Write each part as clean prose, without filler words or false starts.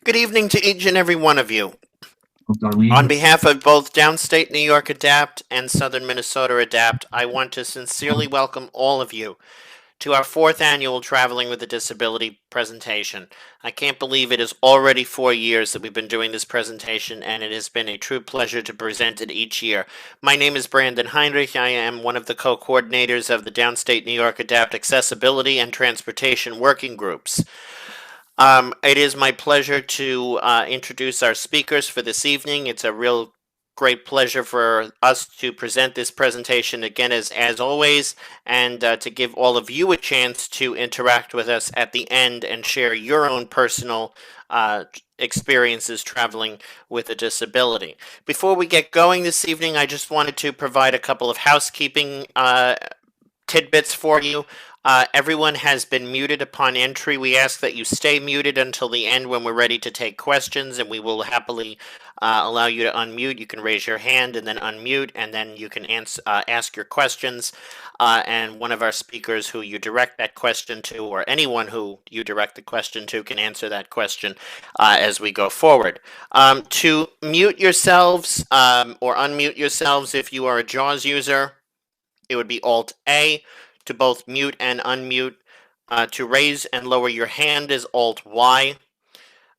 Good evening to each and every one of you. On Darlene. behalf of both Downstate New York Adapt and Southern Minnesota Adapt, I want to sincerely welcome all of you to our fourth annual Traveling with a Disability presentation. I can't believe it is already 4 years that we've been doing this presentation, and it has been a true pleasure to present it each year. My name is Brandon Heinrich. I am one of the co-coordinators of the Downstate New York Adapt Accessibility and Transportation Working Groups. It is my pleasure to introduce our speakers for this evening. It's a real great pleasure for us to present this presentation again, as always, and to give all of you a chance to interact with us at the end and share your own personal experiences traveling with a disability. Before we get going this evening, I just wanted to provide a couple of housekeeping tidbits for you. Everyone has been muted upon entry. We ask that you stay muted until the end when we're ready to take questions, and we will happily allow you to unmute. You can raise your hand and then unmute, and then you can ask your questions. And one of our speakers who you direct that question to, or anyone who you direct the question to, can answer that question as we go forward. To mute yourselves or unmute yourselves if you are a JAWS user, it would be Alt A. To both mute and unmute. To raise and lower your hand is Alt Y.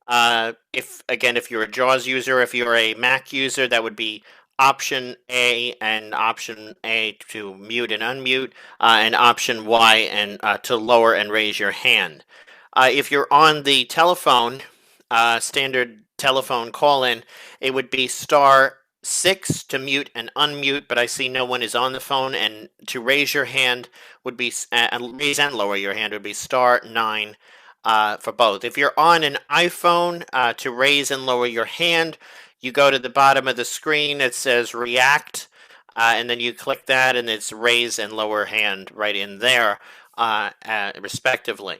If you're a JAWS user, if you're a Mac user, that would be Option A and Option A to mute and unmute, and Option Y and to lower and raise your hand. If you're on the telephone, standard telephone call-in, it would be *6 to mute and unmute, but I see no one is on the phone, and to raise your hand would be, raise and lower your hand would be *9 for both. If you're on an iPhone, to raise and lower your hand, you go to the bottom of the screen, it says React, and then you click that, and it's raise and lower hand right in there, respectively.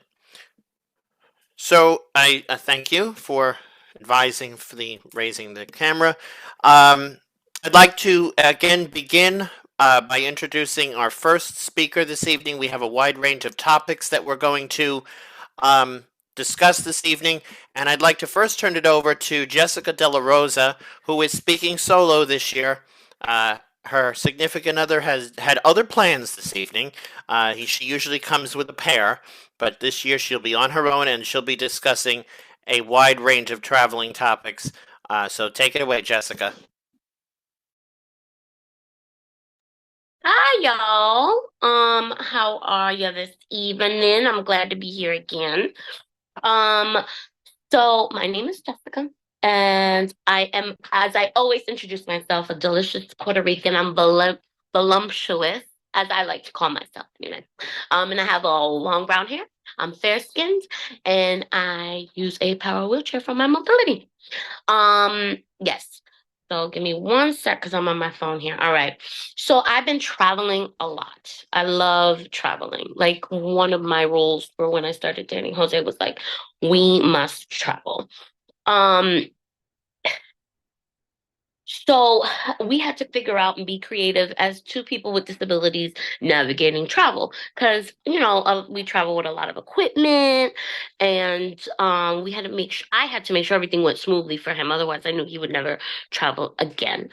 So I thank you for advising for the raising the camera. I'd like to again begin by introducing our first speaker this evening. We have a wide range of topics that we're going to discuss this evening, and I'd like to first turn it over to Jessica Della Rosa, who is speaking solo this year. Her significant other has had other plans this evening. She usually comes with a pair, but this year she'll be on her own and she'll be discussing a wide range of traveling topics. So take it away, Jessica. Hi, y'all. How are you this evening? I'm glad to be here again. Um, so my name is Jessica, and I am, as I always introduce myself, a delicious Puerto Rican. I'm voluptuous, as I like to call myself, anyway. And I have all long brown hair. I'm fair-skinned, and I use a power wheelchair for my mobility. Yes. So give me one sec because I'm on my phone here. All right. So I've been traveling a lot. I love traveling. Like one of my rules for when I started dating Jose was like, we must travel. Um, so we had to figure out and be creative as two people with disabilities navigating travel because we travel with a lot of equipment, and we had to I had to make sure everything went smoothly for him. Otherwise, I knew he would never travel again.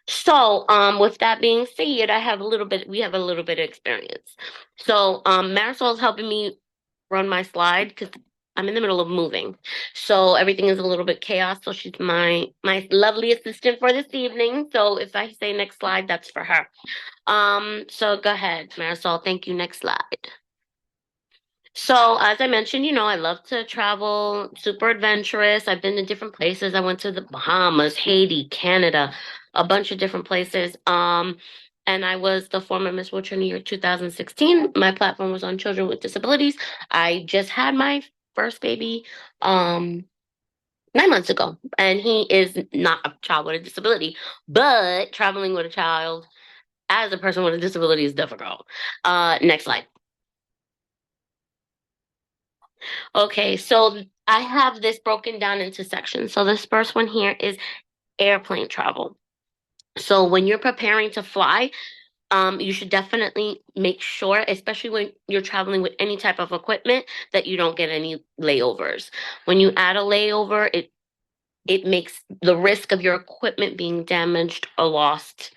So, with that being said, we have a little bit of experience. So, Marisol's helping me run my slide because I'm in the middle of moving. So everything is a little bit chaos. So she's my lovely assistant for this evening. So if I say next slide, that's for her. So go ahead, Marisol. Thank you. Next slide. So as I mentioned, I love to travel, super adventurous. I've been to different places. I went to the Bahamas, Haiti, Canada, a bunch of different places. And I was the former Miss Wheelchair New York 2016. My platform was on children with disabilities. I just had my first baby 9 months ago, and he is not a child with a disability, but traveling with a child as a person with a disability is difficult. Next slide. Okay, so I have this broken down into sections. So this first one here is airplane travel. So when you're preparing to fly, You should definitely make sure, especially when you're traveling with any type of equipment, that you don't get any layovers. When you add a layover, it makes the risk of your equipment being damaged or lost,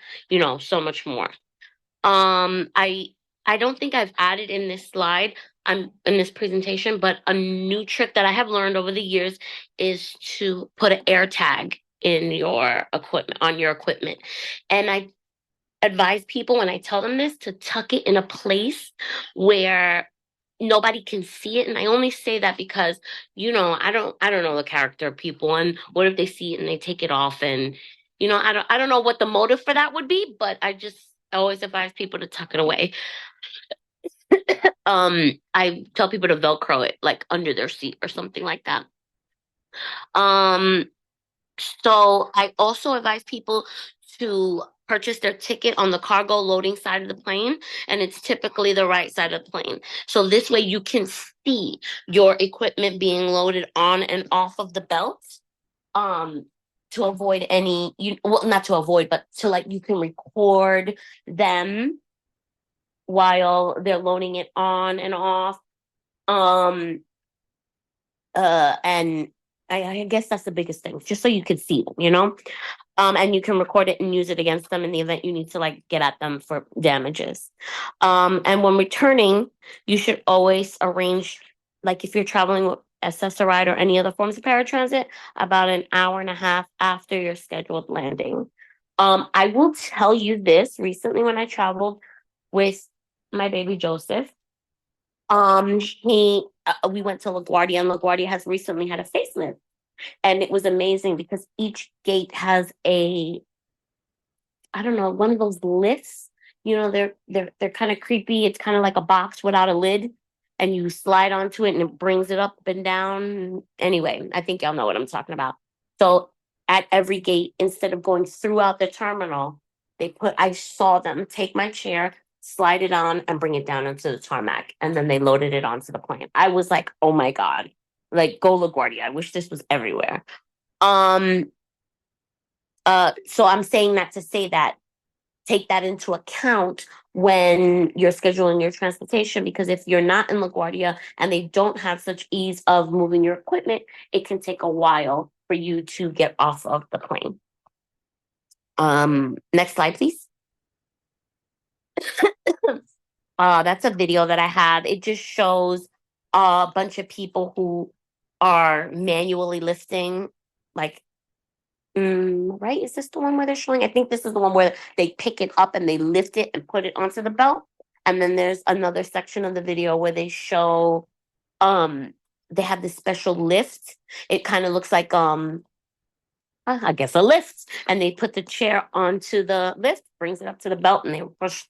so much more. Um, I I don't think I've added in this slide, in this presentation, but a new trick that I have learned over the years is to put an air tag in your equipment on your equipment. And I advise people when I tell them this to tuck it in a place where nobody can see it. And I only say that because, I don't know the character of people, and what if they see it and they take it off, and I don't know what the motive for that would be, but I always advise people to tuck it away. I tell people to velcro it like under their seat or something like that. Um So I also advise people to purchase their ticket on the cargo loading side of the plane, and it's typically the right side of the plane. So this way you can see your equipment being loaded on and off of the belt, um, to avoid not to avoid, but to like you can record them while they're loading it on and off. Um, and I guess that's the biggest thing, just so you can see them. And you can record it and use it against them in the event you need to like get at them for damages. And when returning, you should always arrange, like if you're traveling with SSRI or any other forms of paratransit, about an hour and a half after your scheduled landing. I will tell you this recently when I traveled with my baby Joseph. We went to LaGuardia, and LaGuardia has recently had a facelift, and it was amazing because each gate has I don't know, one of those lifts. They're kind of creepy. It's kind of like a box without a lid, and you slide onto it, and it brings it up and down. Anyway, I think y'all know what I'm talking about. So at every gate, instead of going throughout the terminal, I saw them take my chair, slide it on, and bring it down into the tarmac, and then they loaded it onto the plane. I was like, oh my God, like go LaGuardia. I wish this was everywhere. Um, so I'm saying that to say that take that into account when you're scheduling your transportation, because if you're not in LaGuardia and they don't have such ease of moving your equipment, it can take a while for you to get off of the plane. Next slide, please. That's a video that I have. It just shows a bunch of people who are manually lifting, like right? Is this the one where they're showing? I think this is the one where they pick it up and they lift it and put it onto the belt. And then there's another section of the video where they show um they have this special lift. It kind of looks like I guess a lift. And they put the chair onto the lift, brings it up to the belt, and they push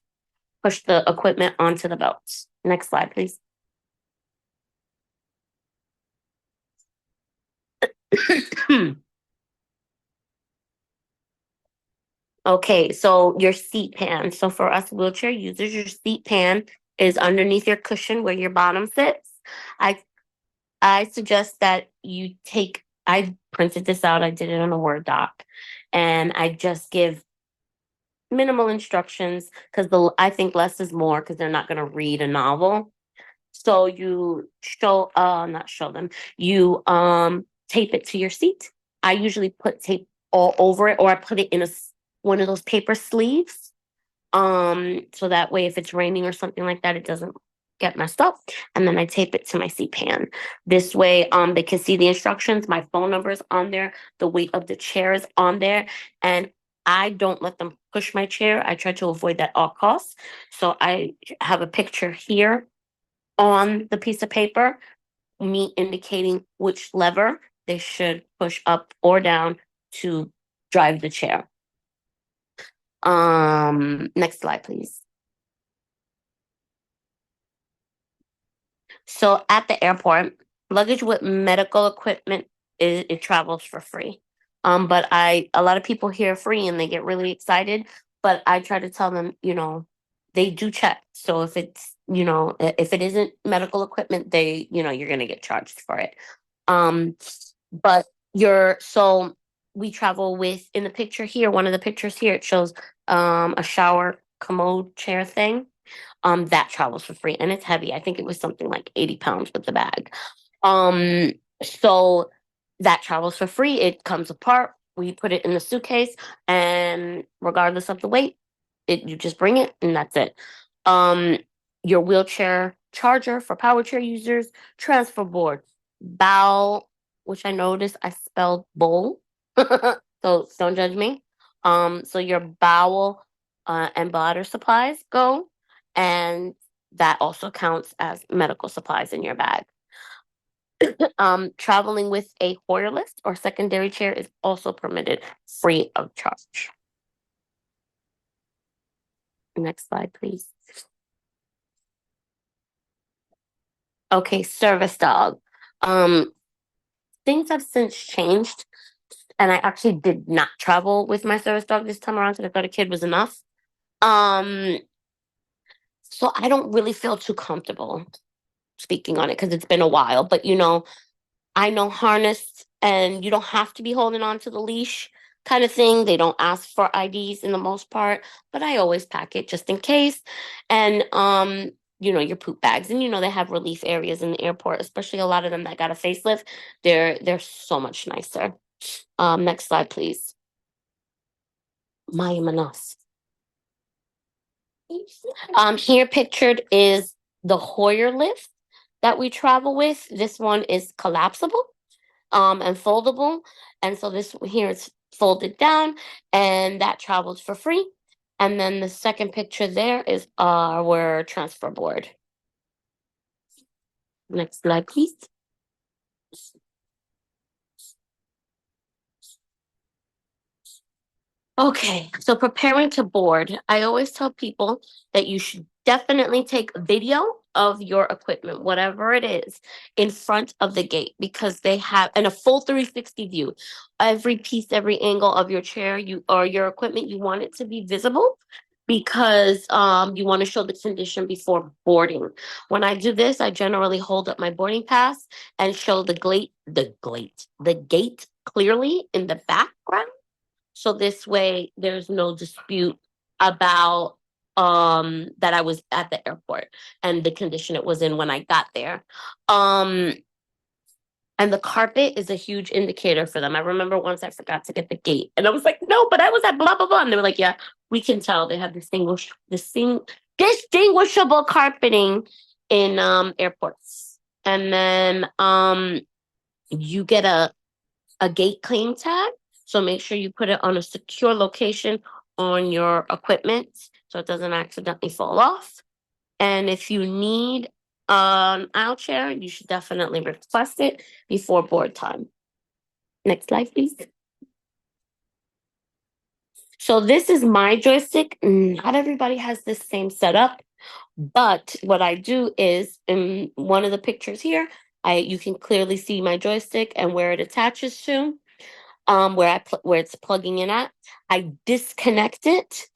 the equipment onto the belt. Next slide, please. Okay, so your seat pan. So for us wheelchair users, your seat pan is underneath your cushion where your bottom sits. I I suggest that I printed this out, I did it on a Word doc, and I just give minimal instructions because I think less is more because they're not going to read a novel. So you not show them. You tape it to your seat. I usually put tape all over it, or I put it in one of those paper sleeves. So that way if it's raining or something like that, it doesn't get messed up. And then I tape it to my seat pan. This way, they can see the instructions. My phone number is on there. The weight of the chair is on there, and I don't let them push my chair. I try to avoid that at all costs. So I have a picture here on the piece of paper, me indicating which lever they should push up or down to drive the chair. Next slide, please. So at the airport, luggage with medical equipment it travels for free. But a lot of people hear free and they get really excited. But I try to tell them, they do check. So if it isn't medical equipment, you're gonna get charged for it. Um, but so we travel with in the picture here, one of the pictures here, it shows a shower commode chair thing. That travels for free and it's heavy. I think it was something like 80 pounds with the bag. Um, so that travels for free. It comes apart. We put it in the suitcase, and regardless of the weight, you just bring it, and that's it. Um, your wheelchair charger for power chair users, transfer board, bow, which I noticed I spelled bowl, so don't judge me. So your bowel and bladder supplies go, and that also counts as medical supplies in your bag. Traveling with a Hoyer lift or secondary chair is also permitted free of charge. Next slide, please. Okay, service dog. Um, Things have since changed, and I actually did not travel with my service dog this time around because I thought a kid was enough. Um, so I don't really feel too comfortable speaking on it because it's been a while. But I know harness and you don't have to be holding on to the leash kind of thing. They don't ask for IDs in the most part, but I always pack it just in case. And your poop bags. And they have relief areas in the airport, especially a lot of them that got a facelift. They're so much nicer. Next slide, please. Maya Manas. Here pictured is the Hoyer lift that we travel with. This one is collapsible and foldable. And so this here is folded down and that travels for free. And then the second picture there is our transfer board. Next slide, please. Okay, so preparing to board, I always tell people that you should definitely take video of your equipment, whatever it is, in front of the gate because they have and a full 360 view. Every piece, every angle of your chair, you or your equipment, you want it to be visible because you want to show the condition before boarding. When I do this, I generally hold up my boarding pass and show the gate clearly in the background so this way there's no dispute about that I was at the airport and the condition it was in when I got there. Um and the carpet is a huge indicator for them. I remember once I forgot to get the gate and I was like, no, but I was at blah blah blah. And they were like, yeah, we can tell they have distinguishable carpeting in airports. And then you get a gate claim tag. So make sure you put it on a secure location on your equipment so it doesn't accidentally fall off. And if you need an aisle chair, you should definitely request it before board time. Next slide, please. So this is my joystick. Not everybody has this same setup, but what I do is in one of the pictures here, you can clearly see my joystick and where it attaches to. Where it's plugging in at. I disconnect it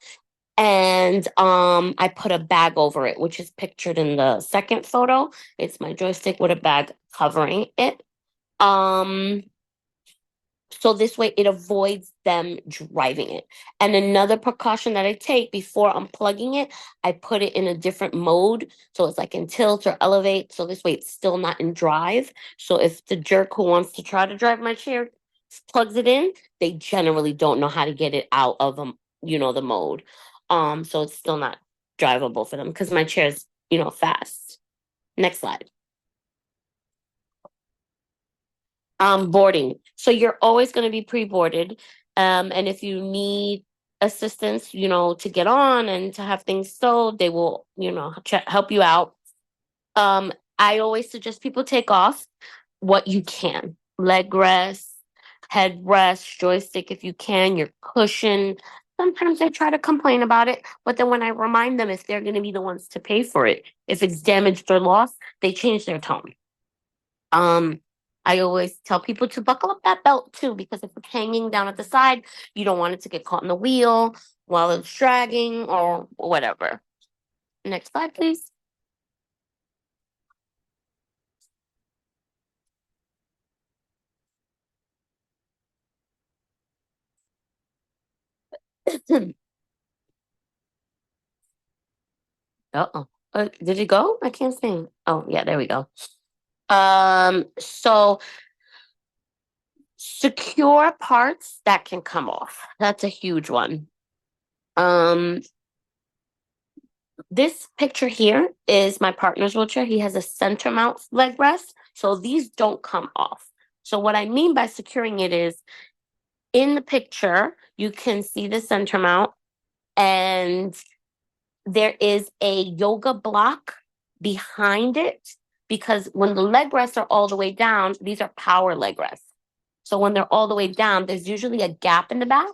and I put a bag over it, which is pictured in the second photo. It's my joystick with a bag covering it. Um so this way it avoids them driving it. And another precaution that I take before unplugging it, I put it in a different mode. So it's like in tilt or elevate. So this way it's still not in drive. So if the jerk who wants to try to drive my chair plugs it in, they generally don't know how to get it out of the mode. So it's still not drivable for them because my chair's, fast. Next slide. Boarding. So you're always going to be pre-boarded. And if you need assistance, to get on and to have things sold, they will, help you out. I always suggest people take off what you can. Leg rest, head rest, joystick if you can, your cushion. Sometimes they try to complain about it, but then when I remind them if they're going to be the ones to pay for it, if it's damaged or lost, they change their tone. Um, I always tell people to buckle up that belt too, because if it's hanging down at the side, you don't want it to get caught in the wheel while it's dragging or whatever. Next slide, please. Uh-oh. Did it go? I can't see. Oh, yeah, there we go. So secure parts that can come off. That's a huge one. Um, this picture here is my partner's wheelchair. He has a center mount leg rest, so these don't come off. So what I mean by securing it is in the picture, you can see the center mount and there is a yoga block behind it because when the leg rests are all the way down, these are power leg rests. So when they're all the way down, there's usually a gap in the back.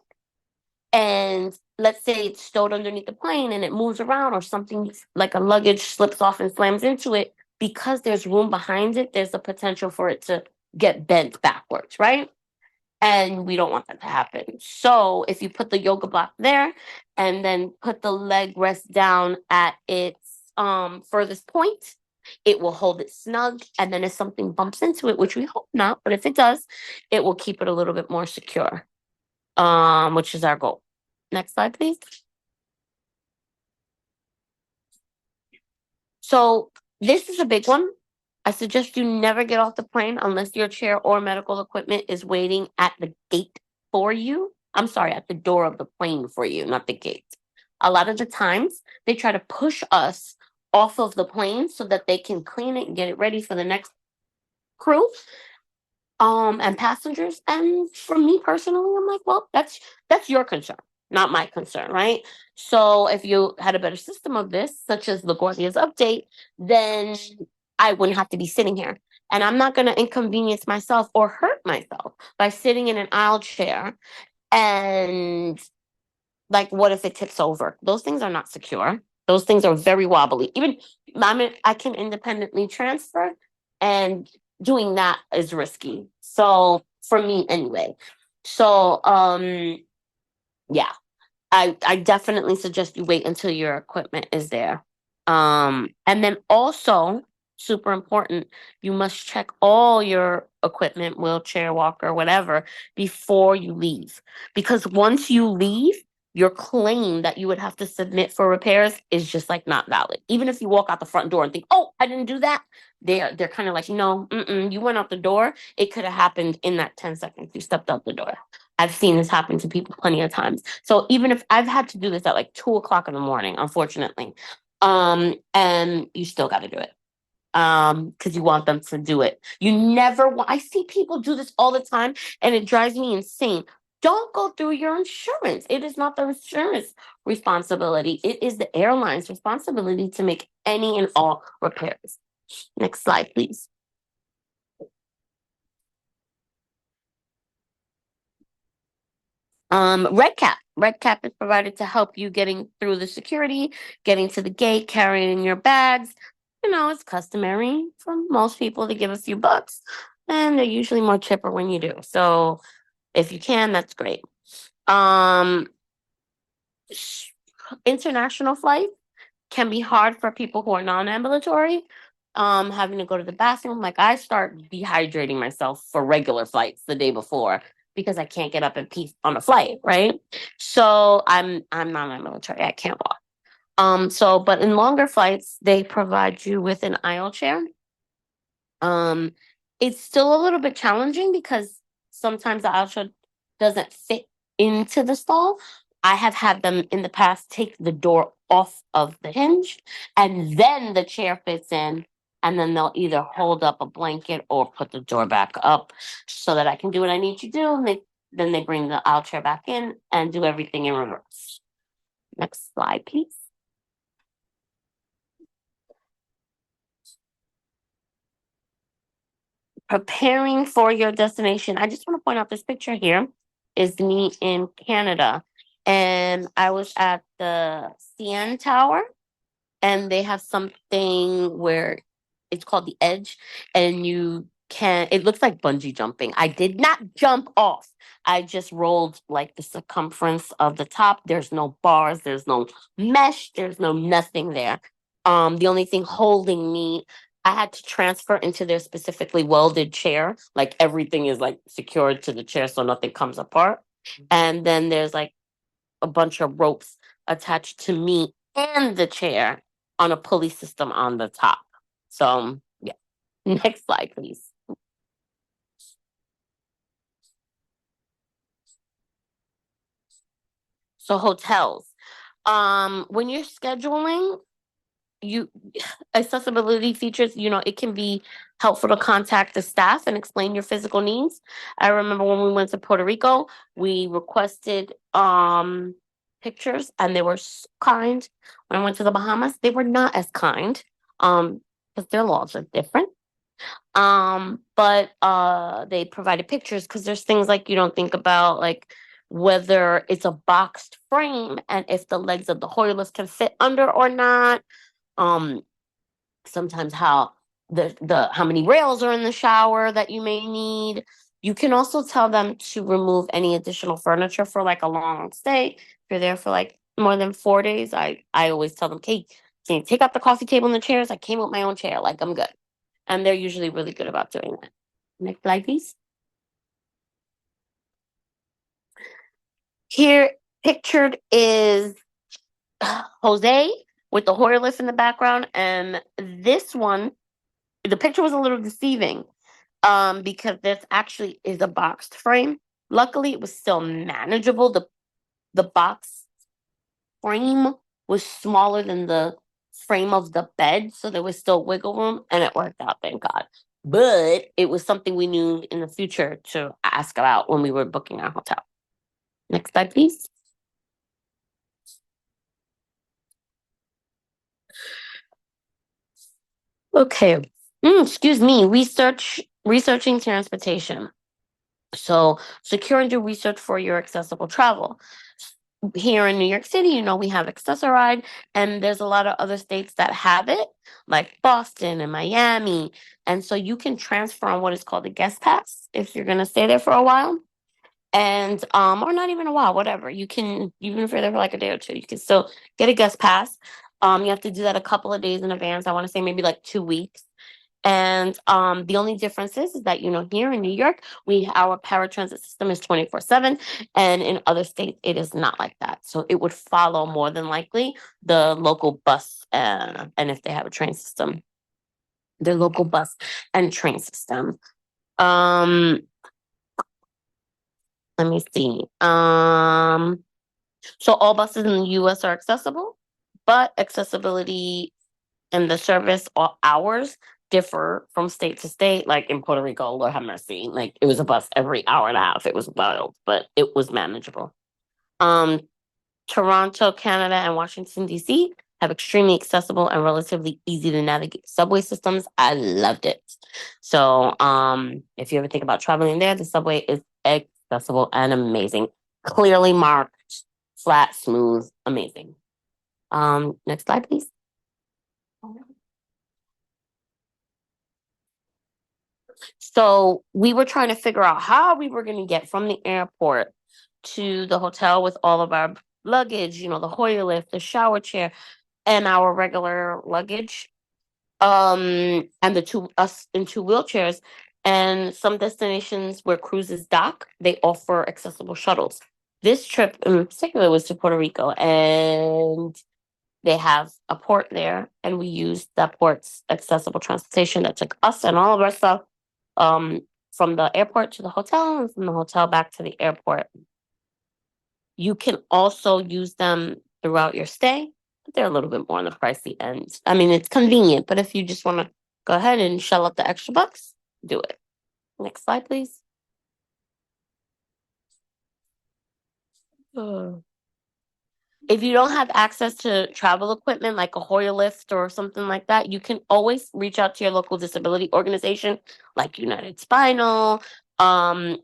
And let's say it's stowed underneath the plane and it moves around, or something like a luggage slips off and slams into it. Because there's room behind it, there's the potential for it to get bent backwards, right? And we don't want that to happen. So if you put the yoga block there and then put the leg rest down at its furthest point, it will hold it snug. And then if something bumps into it, which we hope not, but if it does, it will keep it a little bit more secure, which is our goal. Next slide, please. So this is a big one. I suggest you never get off the plane unless your chair or medical equipment is waiting at the gate for you. I'm sorry, at the door of the plane for you, not the gate. A lot of the times they try to push us off of the plane so that they can clean it and get it ready for the next crew and passengers. And for me personally, I'm like, well, that's your concern, not my concern, right? So if you had a better system of this, such as LaGuardia's update, then I wouldn't have to be sitting here. And I'm not going to inconvenience myself or hurt myself by sitting in an aisle chair. And like, what if it tips over? Those things are not secure. Those things are very wobbly. Even I can independently transfer, and doing that is risky. So for me, anyway. So yeah, I definitely suggest you wait until your equipment is there. And then also, super important, you must check all your equipment, wheelchair, walker, whatever, before you leave. Because once you leave, your claim that you would have to submit for repairs is just like not valid. Even if you walk out the front door and think, "Oh, I didn't do that," they're kind of like, "No, you went out the door. It could have happened in that 10 seconds you stepped out the door." I've seen this happen to people plenty of times. So even if I've had to do this at like 2 o'clock in the morning, unfortunately, and you still got to do it because you want them to do it. You never want. I see people do this all the time, and it drives me insane. Don't go through your insurance. It is not the insurance responsibility. It is the airline's responsibility to make any and all repairs. Next slide, please. Red cap. Red cap is provided to help you getting through the security, getting to the gate, carrying your bags. You know, it's customary for most people to give a few bucks, and they're usually more chipper when you do. So if you can, that's great. Um, International flight can be hard for people who are non-ambulatory. Having to go to the bathroom, like I start dehydrating myself for regular flights the day before because I can't get up and pee on a flight, right? So I'm non-ambulatory. I can't walk. But in longer flights, they provide you with an aisle chair. Um, it's still a little bit challenging because sometimes the aisle doesn't fit into the stall. I have had them in the past take the door off of the hinge and then the chair fits in, and then they'll either hold up a blanket or put the door back up so that I can do what I need to do. And then they bring the aisle chair back in and do everything in reverse. Next slide, please. Preparing for your destination. I just want to point out this picture here is me in Canada. And I was at the CN Tower, and they have something where it's called the Edge, and it looks like bungee jumping. I did not jump off. I just rolled like the circumference of the top. There's no bars, there's no mesh, there's no nothing there. The only thing holding me, I had to transfer into their specifically welded chair. Like everything is like secured to the chair so nothing comes apart. And then there's like a bunch of ropes attached to me and the chair. on a pulley system on the top. So yeah. Next slide, please. So hotels. When you're scheduling, you accessibility features, it can be helpful to contact the staff and explain your physical needs. I remember when we went to Puerto Rico, we requested pictures and they were kind. When I went to the Bahamas, they were not as kind because their laws are different. But they provided pictures because there's things like you don't think about, like whether it's a boxed frame and if the legs of the Hoyer lift can fit under or not. um Sometimes how the how many rails are in the shower that you may need. You can also tell them to remove any additional furniture for like a long stay. If you're there for like more than 4 days, I always tell them, "Hey, can you take out the coffee table and the chairs? I came with my own chair, like I'm good." And they're usually really good about doing that. Next slide, please. Here pictured is Jose with the Hoyer lift in the background, and this one, the picture was a little deceiving because this actually is a boxed frame. Luckily, it was still manageable. The box frame was smaller than the frame of the bed, so there was still wiggle room, and it worked out, thank God. But it was something we knew in the future to ask about when we were booking our hotel. Next slide, please. Okay. Excuse me. Researching transportation. So secure and do research for your accessible travel. Here in New York City, we have Accessoride, and there's a lot of other states that have it, like Boston and Miami. And so you can transfer on what is called a guest pass if you're gonna stay there for a while. And or not even a while, whatever. You can, even if you're there for like a day or two, you can still get a guest pass. You have to do that a couple of days in advance. I want to say maybe like 2 weeks. And the only difference is that here in New York, our paratransit system is 24/7, and in other states it is not like that. So it would follow more than likely the local bus, and if they have a train system, their local bus and train system. Um, Let me see. So all buses in the U.S. are accessible, but accessibility and the service hours differ from state to state. Like in Puerto Rico, Lord have mercy, like it was a bus every hour and a half. It was wild, but it was manageable. Um, Toronto, Canada, and Washington, D.C. have extremely accessible and relatively easy to navigate subway systems. I loved it. So, if you ever think about traveling there, the subway is accessible and amazing. Clearly marked, flat, smooth, amazing. Next slide, please. So we were trying to figure out how we were going to get from the airport to the hotel with all of our luggage, the Hoyer lift, the shower chair, and our regular luggage. And the two us in two wheelchairs. And some destinations where cruises dock, they offer accessible shuttles. This trip in particular was to Puerto Rico, and they have a port there, and we used that port's accessible transportation that took us and all of our stuff um, from the airport to the hotel and from the hotel back to the airport. You can also use them throughout your stay, but they're a little bit more on the pricey end. I mean, it's convenient, but if you just want to go ahead and shell out the extra bucks, do it. Next slide, please. Uh, If you don't have access to travel equipment like a Hoyer lift or something like that, you can always reach out to your local disability organization like United Spinal. Um,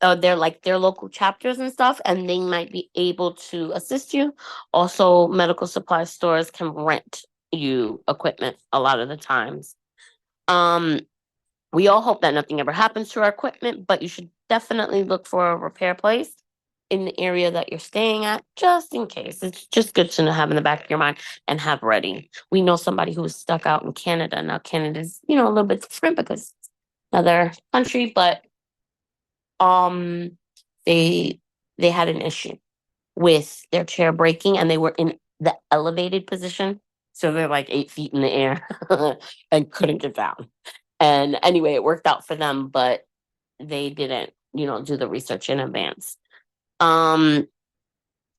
they're like their local chapters and stuff, and they might be able to assist you. Also, medical supply stores can rent you equipment a lot of the times. Um, we all hope that nothing ever happens to our equipment, but you should definitely look for a repair place in the area that you're staying at, just in case. It's just good to have in the back of your mind and have ready. We know somebody who was stuck out in Canada. Now, Canada's, a little bit different because it's another country, but um, they they had an issue with their chair breaking, and they were in the elevated position. So they're like 8 feet in the air and couldn't get down. And anyway, it worked out for them, but they didn't, do the research in advance. Um,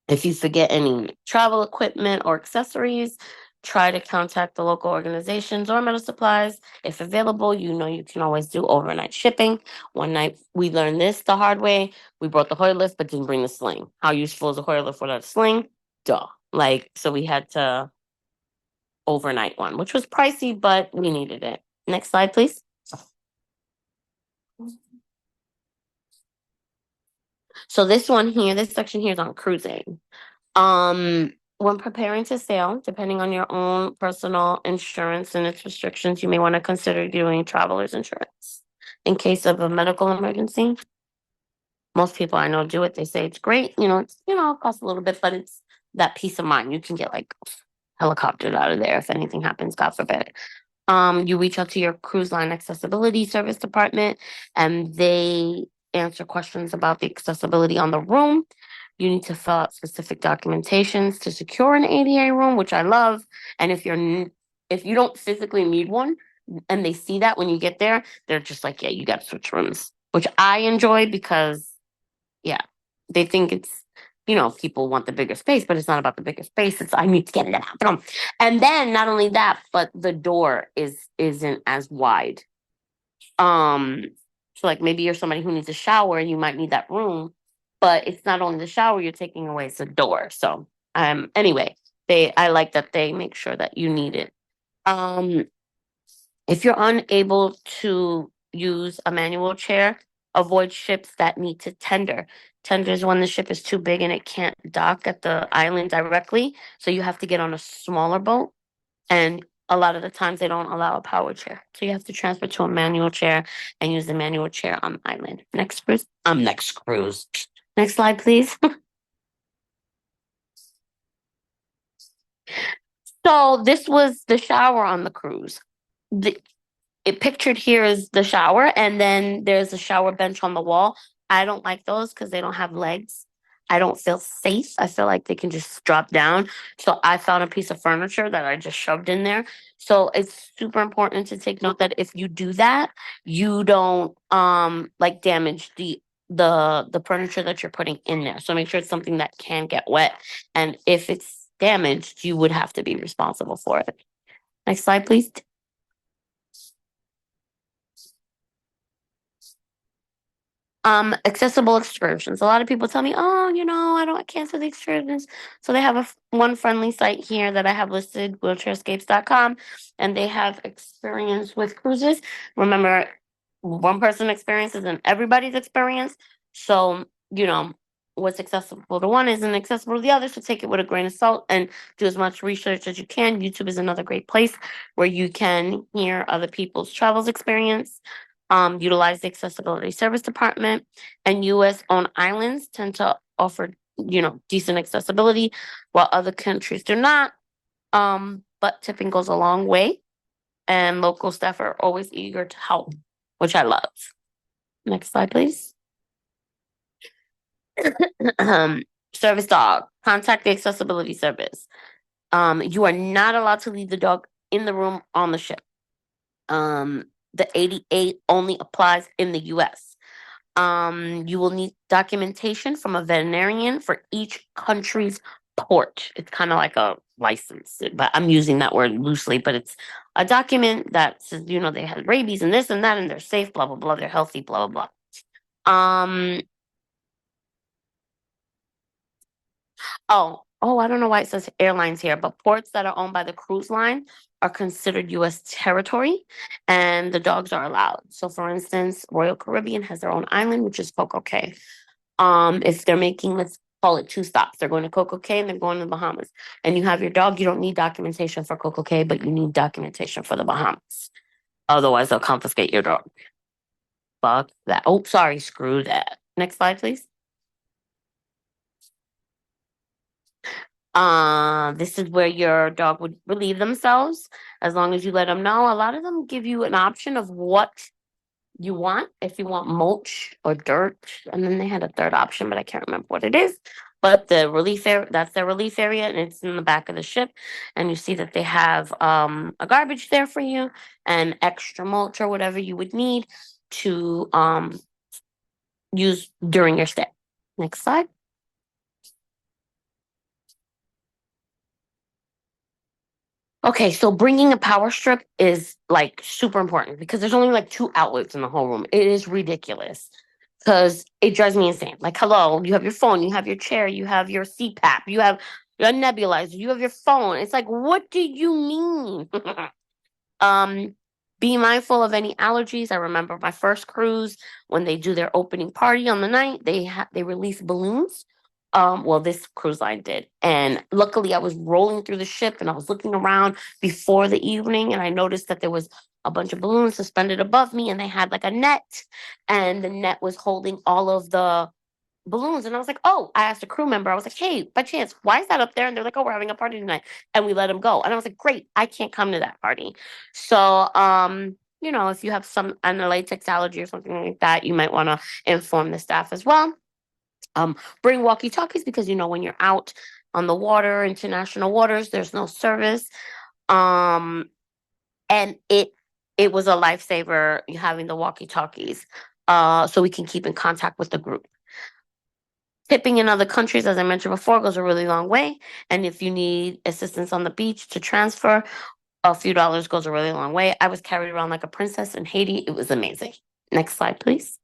if you forget any travel equipment or accessories, try to contact the local organizations or metal supplies. If available, you can always do overnight shipping. One night we learned this the hard way. We brought the Hoyer lift but didn't bring the sling. How useful is a Hoyer lift without a sling? Duh. So we had to overnight one, which was pricey, but we needed it. Next slide, please. So this section here is on cruising. When preparing to sail, depending on your own personal insurance and its restrictions, you may want to consider doing traveler's insurance in case of a medical emergency. Most people I know do it. They say it's great. It costs a little bit, but it's that peace of mind. You can get like helicoptered out of there if anything happens, God forbid. You reach out to your cruise line accessibility service department and they answer questions about the accessibility on the room. You need to fill out specific documentations to secure an ADA room, which I love. And if you don't physically need one and they see that when you get there, they're just like, yeah, you got to switch rooms, which I enjoy because, yeah, they think people want the bigger space, but it's not about the bigger space. It's I need to get in the bathroom. And then not only that, but the door isn't as wide. Um, so like maybe you're somebody who needs a shower and you might need that room, but it's not only the shower you're taking away, it's the door. So anyway, I like that they make sure that you need it. Um if you're unable to use a manual chair, avoid ships that need to tender. Tender is when the ship is too big and it can't dock at the island directly. So you have to get on a smaller boat. And a lot of the times they don't allow a power chair. So you have to transfer to a manual chair and use the manual chair on the island. Next cruise. Next cruise. Next slide, please. So this was the shower on the cruise. It pictured here is the shower, and then there's a shower bench on the wall. I don't like those because they don't have legs. I don't feel safe. I feel like they can just drop down. So I found a piece of furniture that I just shoved in there. So it's super important to take note that if you do that, you don't like damage the furniture that you're putting in there. So make sure it's something that can get wet. And if it's damaged, you would have to be responsible for it. Next slide, please. Accessible excursions. A lot of people tell me, oh, I can't do the excursions. So they have one friendly site here that I have listed, wheelchairscapes.com, and they have experience with cruises. Remember, one person experience isn't everybody's experience. So, what's accessible to one isn't accessible to the other. So take it with a grain of salt and do as much research as you can. YouTube is another great place where you can hear other people's travels experience. Utilize the accessibility service department, and U.S. owned islands tend to offer decent accessibility while other countries do not. But tipping goes a long way and local staff are always eager to help, which I love. Next slide, please. um, Service dog. Contact the accessibility service. You are not allowed to leave the dog in the room on the ship. The 88 only applies in the US. You will need documentation from a veterinarian for each country's port. It's kind of like a license, but I'm using that word loosely, but it's a document that says, they had rabies and this and that, and they're safe, blah, blah, blah, they're healthy, blah, blah, blah. I don't know why it says airlines here, but ports that are owned by the cruise line are considered U.S. territory, and the dogs are allowed. So, for instance, Royal Caribbean has their own island, which is Coco Cay. If they're making, let's call it 2 stops, they're going to Coco Cay and they're going to the Bahamas, and you have your dog, you don't need documentation for Coco Cay, but you need documentation for the Bahamas. Otherwise, they'll confiscate your dog. Fuck that. Oh, sorry, screw that. Next slide, please. This is where your dog would relieve themselves as long as you let them know. A lot of them give you an option of what you want, if you want mulch or dirt. And then they had a third option, but I can't remember what it is. But the relief area, that's their relief area, and it's in the back of the ship. And you see that they have a garbage there for you and extra mulch or whatever you would need to use during your stay. Next slide. Okay, so bringing a power strip is like super important because there's only like two outlets in the whole room. It is ridiculous because it drives me insane. Like, hello, you have your phone, you have your chair, you have your CPAP, you have your nebulizer, you have your phone. It's like, what do you mean? Um, be mindful of any allergies. I remember my first cruise when they do their opening party on the night, they release balloons. Well, this cruise line did, and luckily I was rolling through the ship and I was looking around before the evening, and I noticed that there was a bunch of balloons suspended above me, and they had like a net, and the net was holding all of the balloons. And I was like, oh, I asked a crew member, I was like, hey, by chance, why is that up there? And they're like, oh, we're having a party tonight. And we let them go. And I was like, great, I can't come to that party. So, if you have some an latex allergy or something like that, you might want to inform the staff as well. Um, bring walkie talkies because when you're out on the water, international waters, there's no service. Um, and it was a lifesaver having the walkie talkies, so we can keep in contact with the group. Tipping in other countries, as I mentioned before, goes a really long way. And if you need assistance on the beach to transfer, a few dollars goes a really long way. I was carried around like a princess in Haiti. It was amazing. Next slide, please.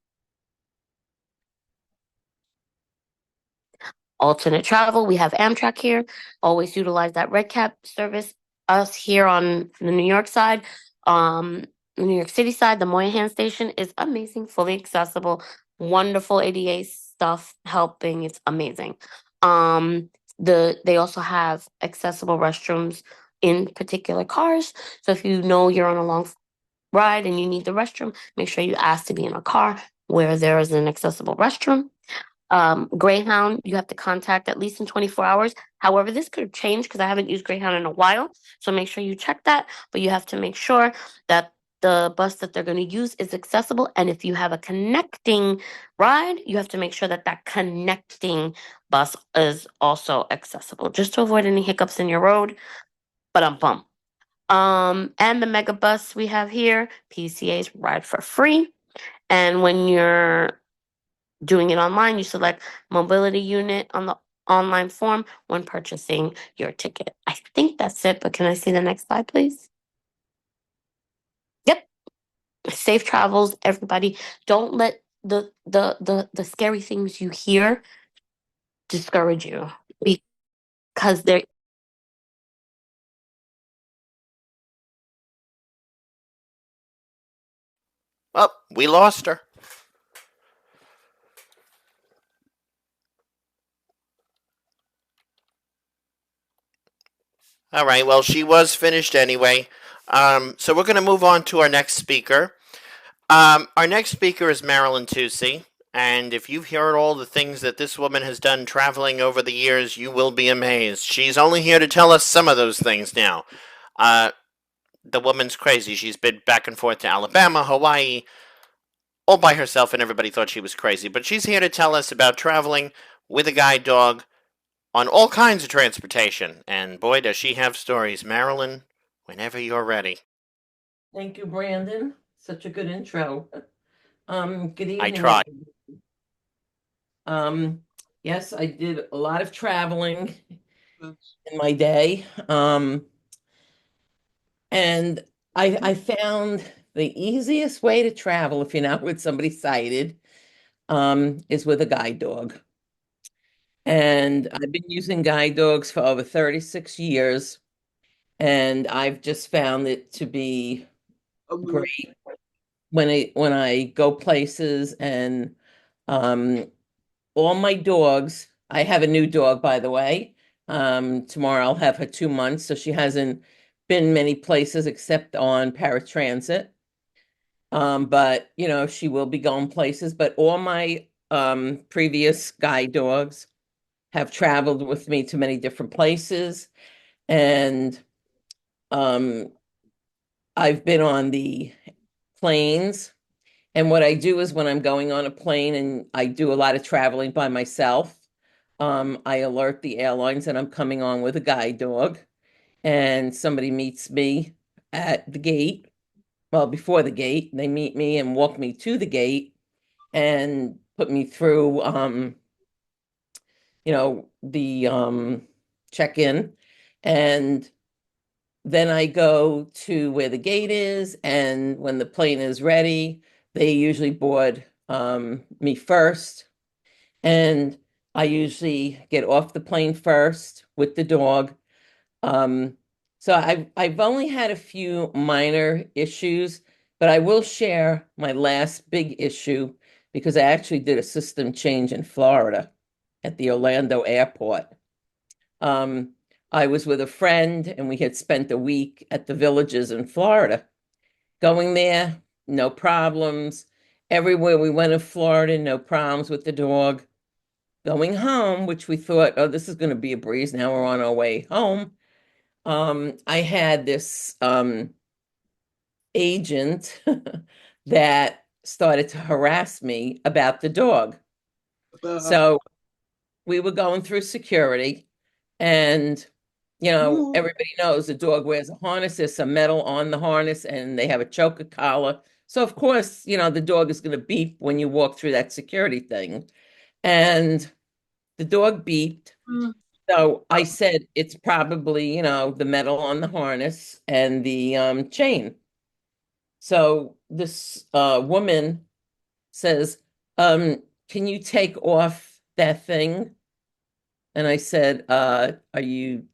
Alternate travel, we have Amtrak here. Always utilize that red cap service. Us here on the New York side, um, the New York City side, the Moynihan station is amazing, fully accessible, wonderful ADA stuff helping. It's amazing. Um, they also have accessible restrooms in particular cars. So if you know you're on a long ride and you need the restroom, make sure you ask to be in a car where there is an accessible restroom. Greyhound, you have to contact at least in 24 hours. However, this could change because I haven't used Greyhound in a while. So make sure you check that. But you have to make sure that the bus that they're going to use is accessible. And if you have a connecting ride, you have to make sure that that connecting bus is also accessible just to avoid any hiccups in your road. But bum. And the mega bus we have here, PCAs ride for free. And when you're doing it online, you select mobility unit on the online form when purchasing your ticket. I think that's it, but can I see the next slide, please? Yep. Safe travels, everybody. Don't let the scary things you hear discourage you because they're Well, we lost her. All right, well, she was finished anyway. So we're going to move on to our next speaker. Our next speaker is Marilyn Tucci. And if you've heard all the things that this woman has done traveling over the years, you will be amazed. She's only here to tell us some of those things now. Uh, the woman's crazy. She's been back and forth to Alabama, Hawaii, all by herself, and everybody thought she was crazy. But she's here to tell us about traveling with a guide dog on all kinds of transportation. And boy, does she have stories. Marilyn, whenever you're ready. Thank you, Brandon. Such a good intro. Good I evening, try. everyone. Um, yes, I did a lot of traveling in my day. And I found the easiest way to travel if you're not with somebody sighted, is with a guide dog. And I've been using guide dogs for over 36 years, and I've just found it to be great when I go places and all my dogs. I have a new dog, by the way. Tomorrow I'll have her 2 months, so she hasn't been many places except on paratransit. But she will be going places. But all my previous guide dogs have traveled with me to many different places, and um, I've been on the planes. And what I do is when I'm going on a plane and I do a lot of traveling by myself, I alert the airlines that I'm coming on with a guide dog, and somebody meets me at the gate. Well, before the gate, they meet me and walk me to the gate and put me through, the check-in. And then I go to where the gate is, and when the plane is ready, they usually board me first. And I usually get off the plane first with the dog. Um, so I've only had a few minor issues, but I will share my last big issue because I actually did a system change in Florida at the Orlando airport. Um, I was with a friend and we had spent a week at the villages in Florida. Going there, no problems. Everywhere we went in Florida, no problems with the dog. Going home, which we thought, oh, this is going to be a breeze. Now we're on our way home. I had this agent that started to harass me about the dog. So we were going through security, and everybody knows the dog wears a harness. There's some metal on the harness, and they have a choker collar. So of course, the dog is going to beep when you walk through that security thing. And the dog beeped. So I said it's probably, the metal on the harness and the chain. So this woman says, can you take off that thing? And I said, are you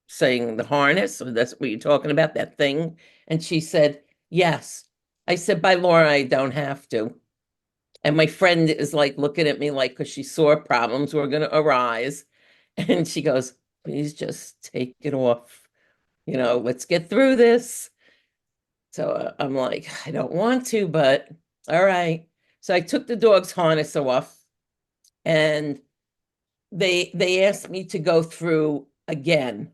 saying the harness? Or that's what you're talking about, that thing? And she said, yes. I said, by law, I don't have to. And my friend is like looking at me like, because she saw problems were going to arise. And she goes, please just take it off. Let's get through this. So I'm like, I don't want to, but all right. So I took the dog's harness off, and they asked me to go through again.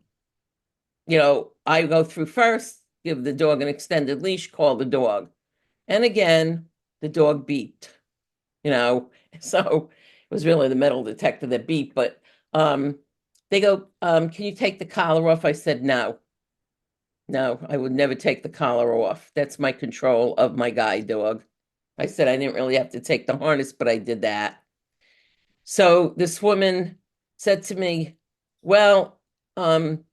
I go through first, give the dog an extended leash, call the dog. And again, the dog beeped, you know. So it was really the metal detector that beeped, but they go, can you take the collar off? I said, no. No, I would never take the collar off. That's my control of my guide dog. I said I didn't really have to take the harness, but I did that. So this woman said to me, well, um,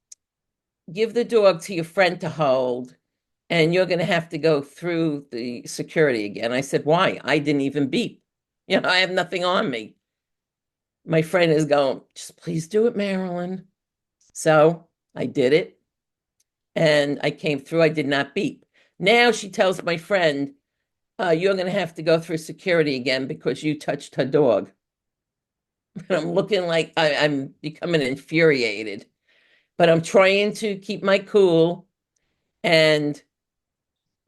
give the dog to your friend to hold, and you're going to have to go through the security again. I said, why? I didn't even beep. I have nothing on me. My friend is going, just please do it, Marilyn. So I did it, and I came through. I did not beep. Now she tells my friend, you're going to have to go through security again because you touched her dog. And I'm looking like I'm becoming infuriated, but I'm trying to keep my cool. And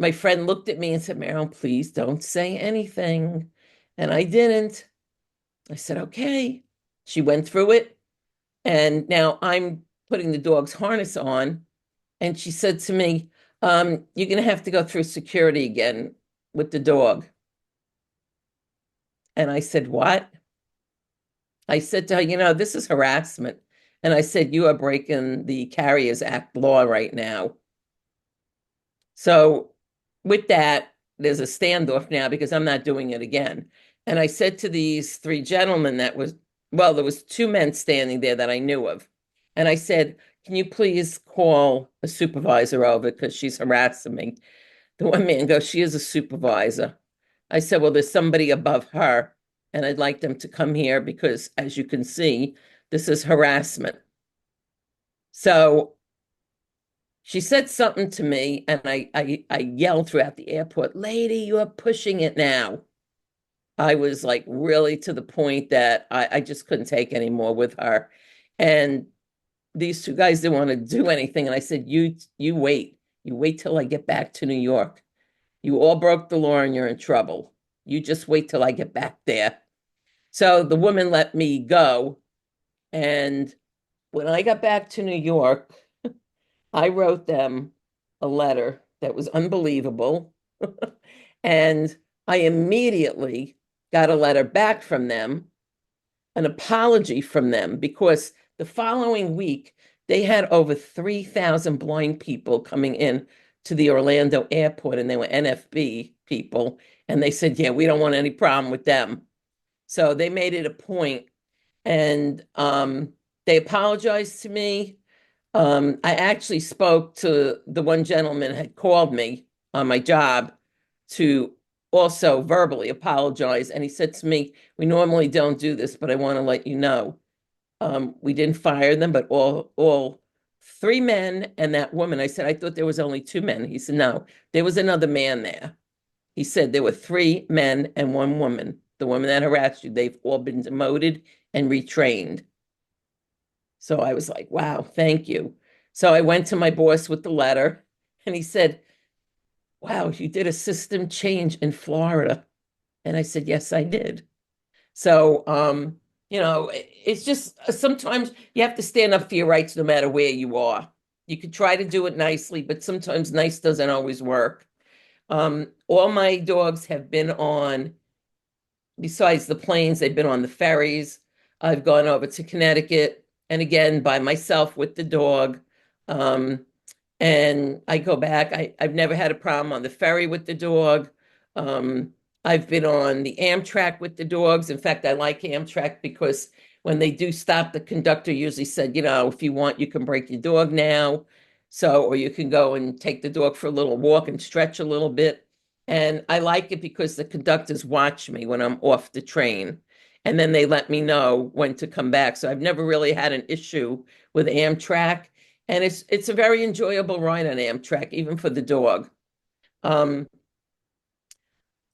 my friend looked at me and said, Marilyn, please don't say anything. And I didn't. I said, okay. She went through it. And now I'm putting the dog's harness on. And she said to me, you're going to have to go through security again with the dog. And I said, what? I said to her, this is harassment. And I said, you are breaking the Carriers Act law right now. So with that, there's a standoff now because I'm not doing it again. And I said to these three gentlemen well, there was two men standing there that I knew of. And I said, can you please call a supervisor over because she's harassing me? The one man goes, she is a supervisor. I said, well, there's somebody above her, and I'd like them to come here because, as you can see, this is harassment. So she said something to me, and I yelled throughout the airport, lady, you are pushing it now. I was like really to the point that I just couldn't take any more with her. And these two guys didn't want to do anything. And I said, you wait. You wait till I get back to New York. You all broke the law and you're in trouble. You just wait till I get back there. So the woman let me go. And when I got back to New York, I wrote them a letter that was unbelievable. And I immediately got a letter back from them an apology from them because the following week they had over 3,000 blind people coming in to the Orlando airport, and they were NFB people. And they said, yeah, we don't want any problem with them. So they made it a point, and they apologized to me. I actually spoke to the one gentleman had called me on my job to also verbally apologize. And he said to me, we normally don't do this, but I want to let you know. We didn't fire them, but all three men and that woman. I said, I thought there was only two men. He said, no, there was another man there. He said there were three men and one woman. The woman that harassed you, they've all been demoted and retrained. So I was like, wow, thank you. So I went to my boss with the letter, and he said, wow, you did a system change in Florida. And I said, yes, I did. So, it's just sometimes you have to stand up for your rights no matter where you are. You could try to do it nicely, but sometimes nice doesn't always work. All my dogs have been on, besides the planes, they've been on the ferries. I've gone over to Connecticut and again by myself with the dog. Um, and I go back. I've never had a problem on the ferry with the dog. Um, I've been on the Amtrak with the dogs. In fact, I like Amtrak because when they do stop, the conductor usually said, if you want, you can break your dog now. So, or you can go and take the dog for a little walk and stretch a little bit. And I like it because the conductors watch me when I'm off the train. And then they let me know when to come back. So I've never really had an issue with Amtrak, and it's a very enjoyable ride on Amtrak, even for the dog. Um,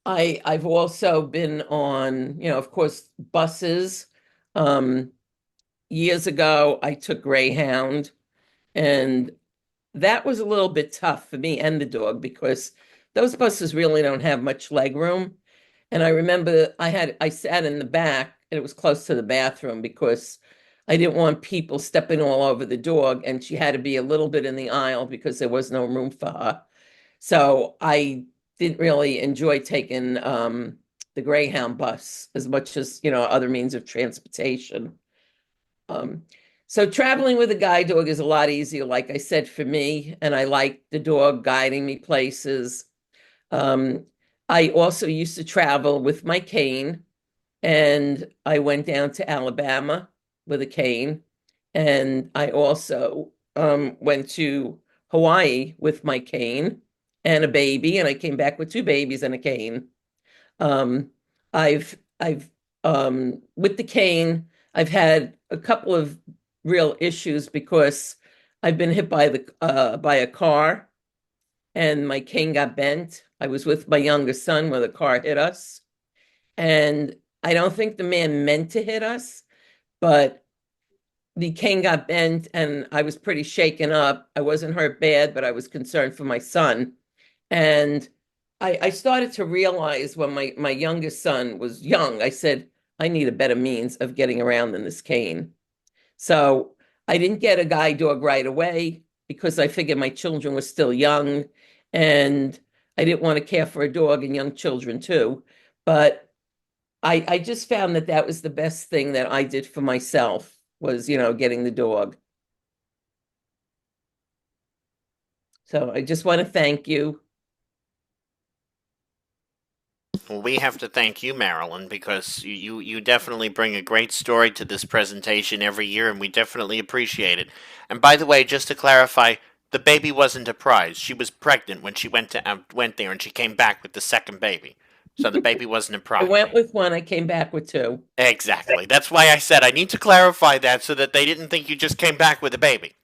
I've also been on, of course, buses. Um, Years ago, I took Greyhound, and that was a little bit tough for me and the dog because those buses really don't have much leg room. And I remember I sat in the back and it was close to the bathroom because I didn't want people stepping all over the dog, and she had to be a little bit in the aisle because there was no room for her. So I didn't really enjoy taking the Greyhound bus as much as, other means of transportation. Um, so traveling with a guide dog is a lot easier, like I said, for me, and I like the dog guiding me places. Um, I also used to travel with my cane, and I went down to Alabama with a cane, and I also went to Hawaii with my cane and a baby, and I came back with two babies and a cane. Um, I've with the cane, I've had a couple of real issues because I've been hit by a car and my cane got bent. I was with my youngest son when the car hit us, and I don't think the man meant to hit us, but the cane got bent and I was pretty shaken up. I wasn't hurt bad, but I was concerned for my son. And I started to realize when my youngest son was young, I said, I need a better means of getting around than this cane. So I didn't get a guide dog right away because I figured my children were still young and I didn't want to care for a dog and young children too. But I just found that that was the best thing that I did for myself was, getting the dog. So I just want to thank you. Well, we have to thank you, Marilyn, because you definitely bring a great story to this presentation every year, and we definitely appreciate it. And by the way, just to clarify, the baby wasn't a prize. She was pregnant when she went there, and she came back with the second baby. So the baby wasn't a I prize. went with one, I came back with two. Exactly. That's why I said I need to clarify that so that they didn't think you just came back with a baby.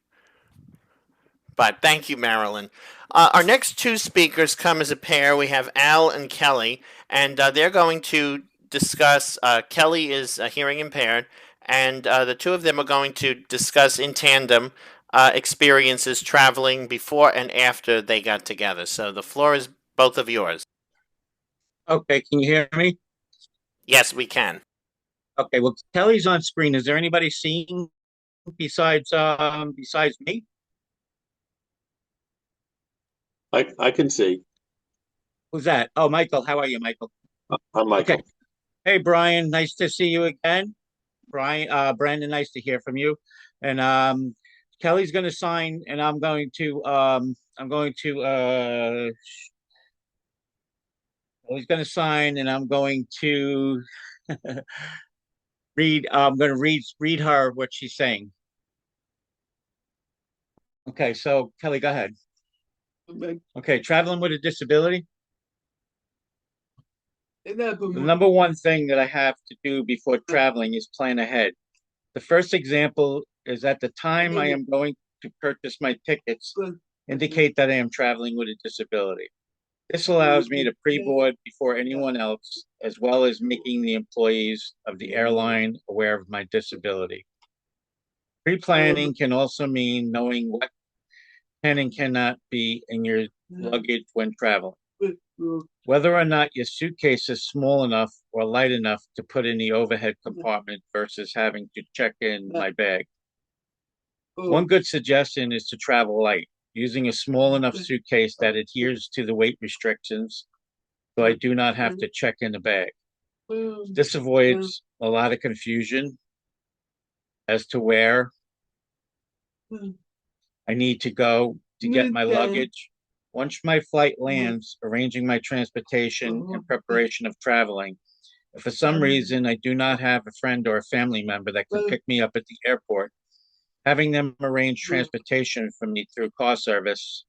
But thank you, Marilyn. Our next two speakers come as a pair. We have Al and Kelly, and they're going to discuss. Kelly is hearing impaired, and the two of them are going to discuss in tandem experiences traveling before and after they got together. So the floor is both of yours. Okay, can you hear me? Yes, we can. Okay, well, Kelly's on screen. Is there anybody seeing besides me? I can see. Who's that? Oh, Michael. How are you, Michael? I'm Okay. Michael. Hey, Brian. Nice to see you again. Brandon, nice to hear from you. And Kelly's going to sign, and Kelly's going to sign, and I'm going to read. I'm going to read her what she's saying. Okay, so Kelly, go ahead. Okay, traveling with a disability. The number one thing that I have to do before traveling is plan ahead. The first example is at the time I am going to purchase my tickets, indicate that I am traveling with a disability. This allows me to pre-board before anyone else, as well as making the employees of the airline aware of my disability. Pre-planning can also mean knowing what can and cannot be in your luggage when traveling. Whether or not your suitcase is small enough or light enough to put in the overhead compartment versus having to check in my bag. One good suggestion is to travel light, using a small enough suitcase that adheres to the weight restrictions, so I do not have to check in the bag. This avoids a lot of confusion as to where I need to go to get my luggage. Once my flight lands, arranging my transportation in preparation of traveling. If for some reason I do not have a friend or a family member that can pick me up at the airport, having them arrange transportation for me through car service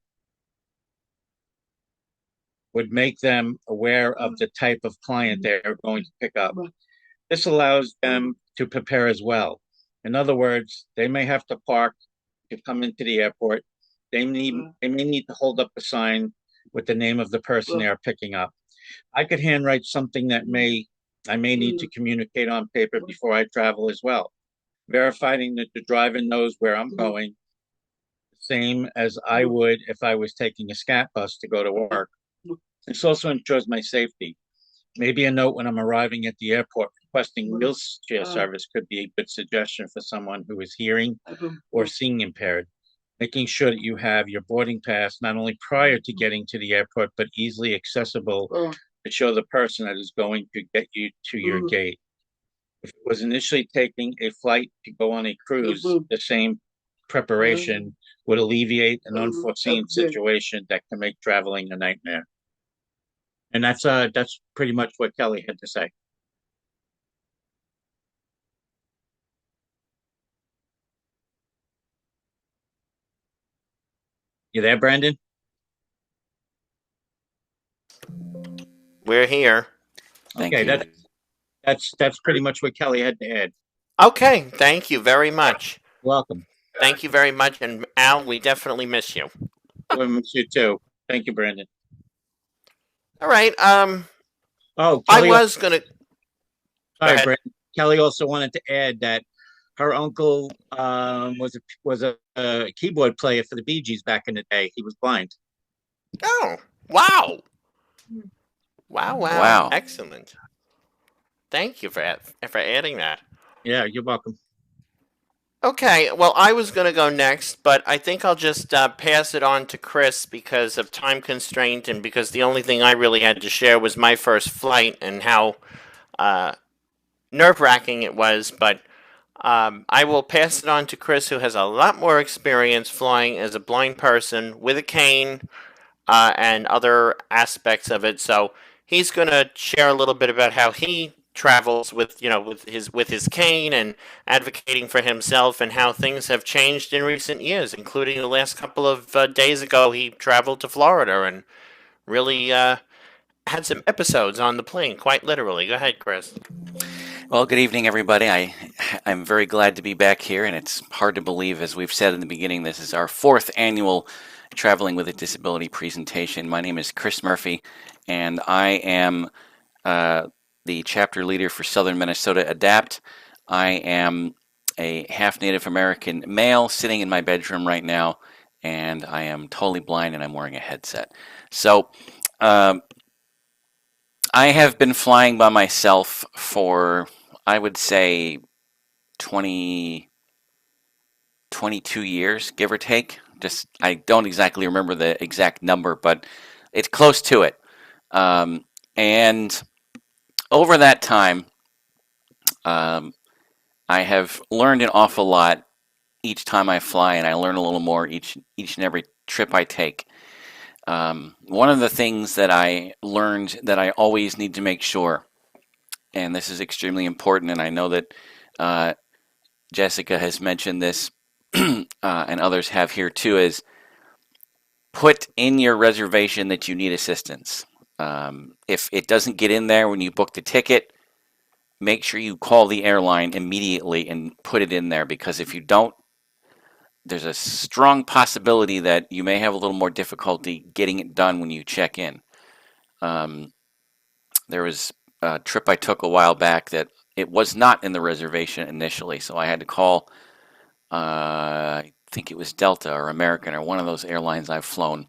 would make them aware of the type of client they're going to pick up. This allows them to prepare as well. In other words, they may have to park to come into the airport. They may need to hold up a sign with the name of the person they are picking up. I could handwrite something that I may need to communicate on paper before I travel as well, verifying that the driver knows where I'm going, same as I would if I was taking a scat bus to go to work. This also ensures my safety. Maybe a note when I'm arriving at the airport requesting wheelchair service could be a good suggestion for someone who is hearing or seeing impaired. Making sure that you have your boarding pass not only prior to getting to the airport, but easily accessible to show the person that is going to get you to your gate. If it was initially taking a flight to go on a cruise, the same preparation would alleviate an unforeseen situation that can make traveling a nightmare. And that's pretty much what Kelly had to say. You there, Brandon? We're here. Thank Okay, you. that's pretty much what Kelly had to add. Okay, thank you very much. Welcome. Thank you very much. And Al, we definitely miss you. We miss you too. Thank you, Brandon. All right. Oh, I Kelly. was gonna. Sorry, Brandon. Kelly also wanted to add that her uncle was a keyboard player for the Bee Gees back in the day. He was blind. Oh, wow. Wow, wow. Wow. Excellent. Thank you for adding that. Yeah, you're welcome. Okay, well, I was going to go next, but I think I'll just pass it on to Chris because of time constraint and because the only thing I really had to share was my first flight and how nerve-wracking it was. But I will pass it on to Chris, who has a lot more experience flying as a blind person with a cane and other aspects of it. So he's going to share a little bit about how he travels with his cane and advocating for himself and how things have changed in recent years, including the last couple of days ago he traveled to Florida and really had some episodes on the plane, quite literally. Go ahead, Chris. Well, good evening, everybody. I'm very glad to be back here, and it's hard to believe, as we've said in the beginning, this is our 4th annual Traveling with a Disability presentation. My name is Chris Murphy, and I am the chapter leader for Southern Minnesota ADAPT. I am a half Native American male sitting in my bedroom right now, and I am totally blind and I'm wearing a headset. So I have been flying by myself for, I would say, 22 years, give or take. I don't exactly remember the exact number, but it's close to it. And over that time, I have learned an awful lot each time I fly, and I learn a little more each and every trip I take. One of the things that I learned that I always need to make sure, and this is extremely important, and I know that uh, Jessica has mentioned this, and others have here too, is put in your reservation that you need assistance. If it doesn't get in there when you book the ticket, make sure you call the airline immediately and put it in there, because if you don't, there's a strong possibility that you may have a little more difficulty getting it done when you check in. Um, there was a trip I took a while back that it was not in the reservation initially, so I had to call, I think it was Delta or American or one of those airlines I've flown,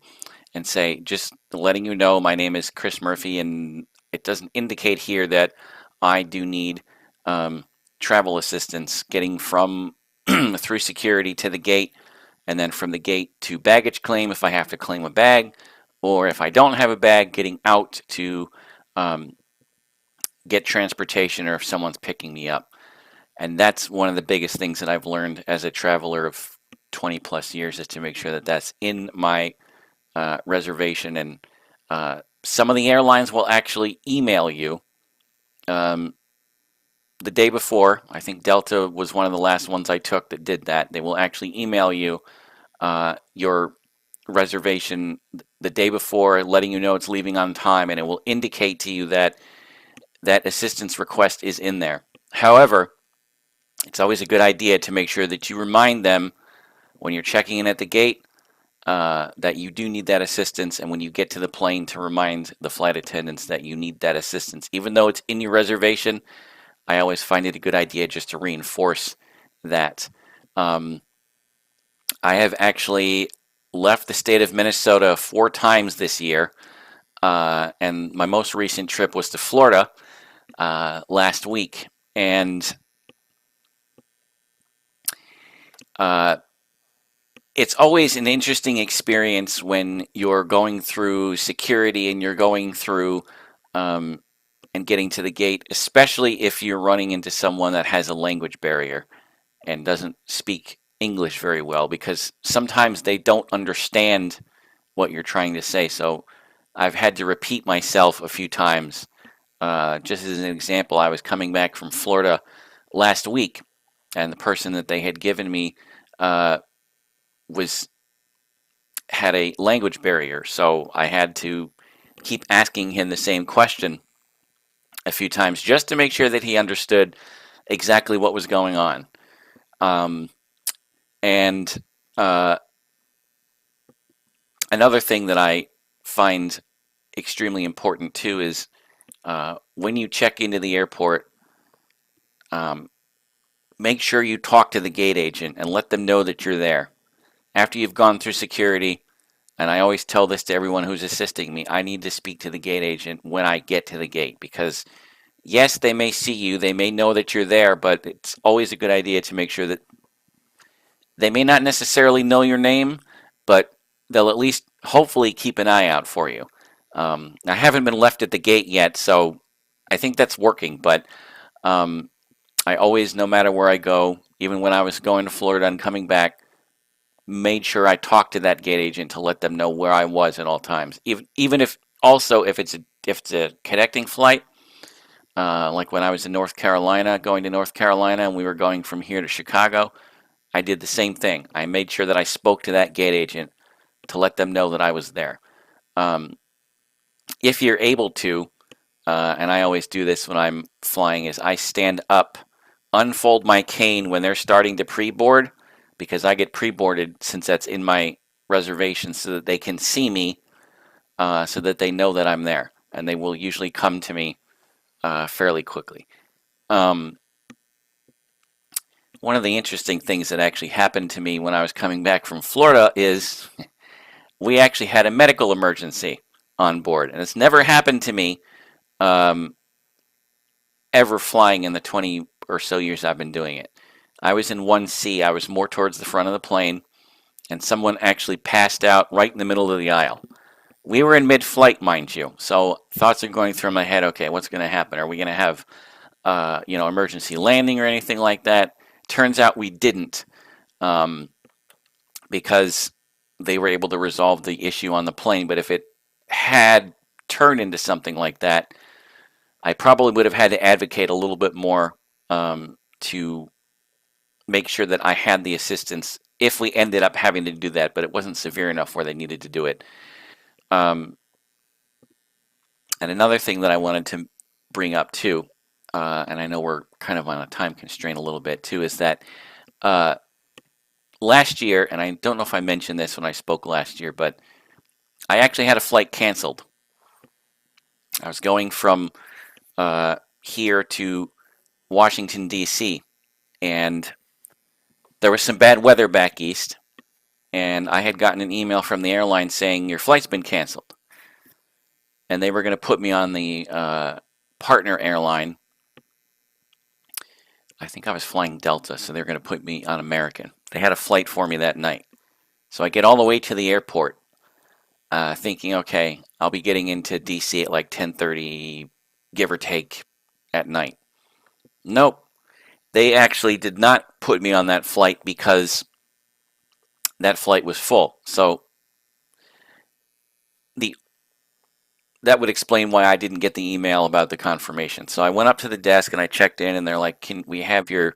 and say, just letting you know, my name is Chris Murphy, and it doesn't indicate here that I do need um, travel assistance getting from through security to the gate, and then from the gate to baggage claim if I have to claim a bag, or if I don't have a bag, getting out to um, get transportation, or if someone's picking me up. And that's one of the biggest things that I've learned as a traveler of 20 plus years, is to make sure that that's in my reservation. And some of the airlines will actually email you um, the day before. I think Delta was one of the last ones I took that did that. They will actually email you your reservation the day before, letting you know it's leaving on time, and it will indicate to you that that assistance request is in there. However, it's always a good idea to make sure that you remind them when you're checking in at the gate that you do need that assistance, and when you get to the plane, to remind the flight attendants that you need that assistance. Even though it's in your reservation, I always find it a good idea just to reinforce that. Um, I have actually left the state of Minnesota 4 times this year, and my most recent trip was to Florida last week. And uh, it's always an interesting experience when you're going through security and you're going through um, and getting to the gate, especially if you're running into someone that has a language barrier and doesn't speak English very well, because sometimes they don't understand what you're trying to say. So I've had to repeat myself a few times. Just as an example, I was coming back from Florida last week, and the person that they had given me uh, was had a language barrier, so I had to keep asking him the same question a few times just to make sure that he understood exactly what was going on. Um, and uh, Another thing that I find extremely important too is when you check into the airport, um, make sure you talk to the gate agent and let them know that you're there. After you've gone through security, and I always tell this to everyone who's assisting me, I need to speak to the gate agent when I get to the gate, because yes, they may see you, they may know that you're there, but it's always a good idea to make sure that they may not necessarily know your name, but they'll at least hopefully keep an eye out for you. I haven't been left at the gate yet, so I think that's working, but um, I always, no matter where I go, even when I was going to Florida and coming back, made sure I talked to that gate agent to let them know where I was at all times. Even if also if it's a connecting flight, like when I was in North Carolina, going to North Carolina, and we were going from here to Chicago, I did the same thing. I made sure that I spoke to that gate agent to let them know that I was there. Um, if you're able to, and I always do this when I'm flying, is I stand up, unfold my cane when they're starting to pre-board, because I get pre-boarded since that's in my reservation, so that they can see me, so that they know that I'm there, and they will usually come to me fairly quickly. One of the interesting things that actually happened to me when I was coming back from Florida is we actually had a medical emergency on board, and it's never happened to me um, ever flying in the 20 or so years I've been doing it. I was in 1C. I was more towards the front of the plane, and someone actually passed out right in the middle of the aisle. We were in mid-flight, mind you, so thoughts are going through my head, okay, what's going to happen? Are we going to have emergency landing or anything like that. Turns out we didn't, because they were able to resolve the issue on the plane. But if it had turned into something like that, I probably would have had to advocate a little bit more, to make sure that I had the assistance if we ended up having to do that. But it wasn't severe enough where they needed to do it. And another thing that I wanted to bring up too, and I know we're kind of on a time constraint a little bit too, is that last year, and I don't know if I mentioned this when I spoke last year, but I actually had a flight canceled. I was going from here to Washington, D.C., and there was some bad weather back east, and I had gotten an email from the airline saying, your flight's been canceled. And they were going to put me on the partner airline. I think I was flying Delta, so they were going to put me on American. They had a flight for me that night. So I get all the way to the airport, thinking, okay, I'll be getting into D.C. at like 10:30, give or take, at night. Nope. They actually did not put me on that flight because that flight was full. So that would explain why I didn't get the email about the confirmation. So I went up to the desk and I checked in, and they're like, can we have your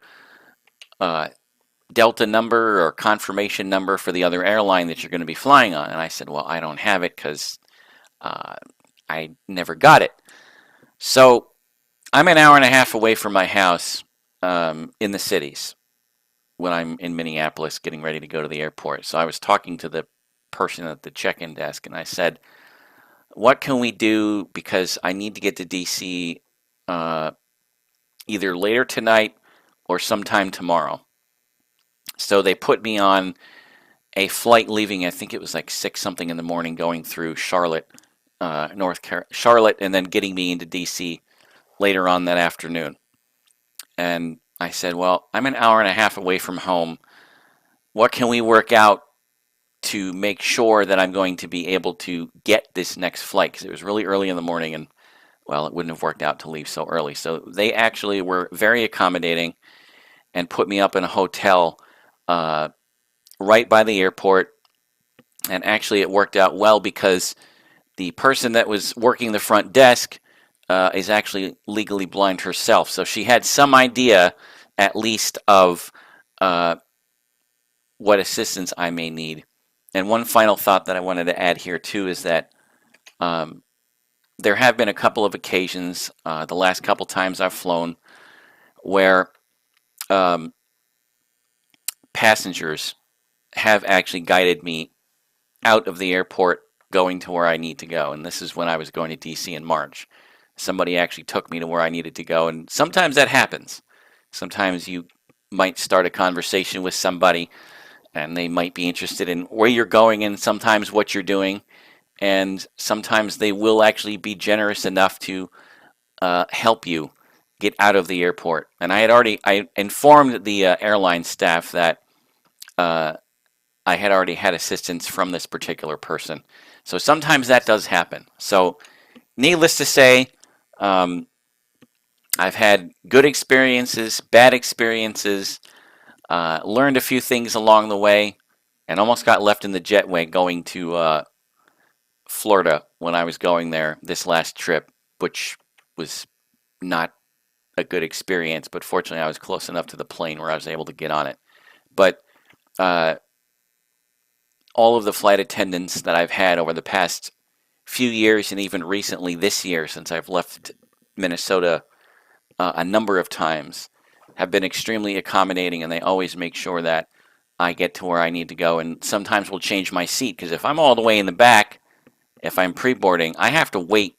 Delta number or confirmation number for the other airline that you're going to be flying on? And I said, well, I don't have it because I never got it. So I'm an hour and a half away from my house, in the cities, when I'm in Minneapolis getting ready to go to the airport. So I was talking to the person at the check-in desk, and I said, what can we do, because I need to get to DC either later tonight or sometime tomorrow. So they put me on a flight leaving, I think it was like 6 something in the morning, going through Charlotte, Charlotte, and then getting me into DC later on that afternoon. And I said, well, I'm an hour and a half away from home. What can we work out to make sure that I'm going to be able to get this next flight? Because it was really early in the morning, and well, it wouldn't have worked out to leave so early. So they actually were very accommodating and put me up in a hotel right by the airport. And actually, it worked out well because the person that was working the front desk is actually legally blind herself. So she had some idea, at least, of what assistance I may need. And one final thought that I wanted to add here, too, is that there have been a couple of occasions, the last couple times I've flown, where passengers have actually guided me out of the airport going to where I need to go. And this is when I was going to DC in March. Somebody actually took me to where I needed to go. And sometimes that happens. Sometimes you might start a conversation with somebody and they might be interested in where you're going and sometimes what you're doing. And sometimes they will actually be generous enough to help you get out of the airport. And I informed the airline staff that I had already had assistance from this particular person. So sometimes that does happen. So needless to say, I've had good experiences, bad experiences, learned a few things along the way, and almost got left in the jetway going to Florida when I was going there this last trip, which was not a good experience, but fortunately I was close enough to the plane where I was able to get on it. But all of the flight attendants that I've had over the past few years, and even recently this year since I've left Minnesota a number of times, have been extremely accommodating, and they always make sure that I get to where I need to go. And sometimes will change my seat, because if I'm all the way in the back, if I'm pre-boarding, I have to wait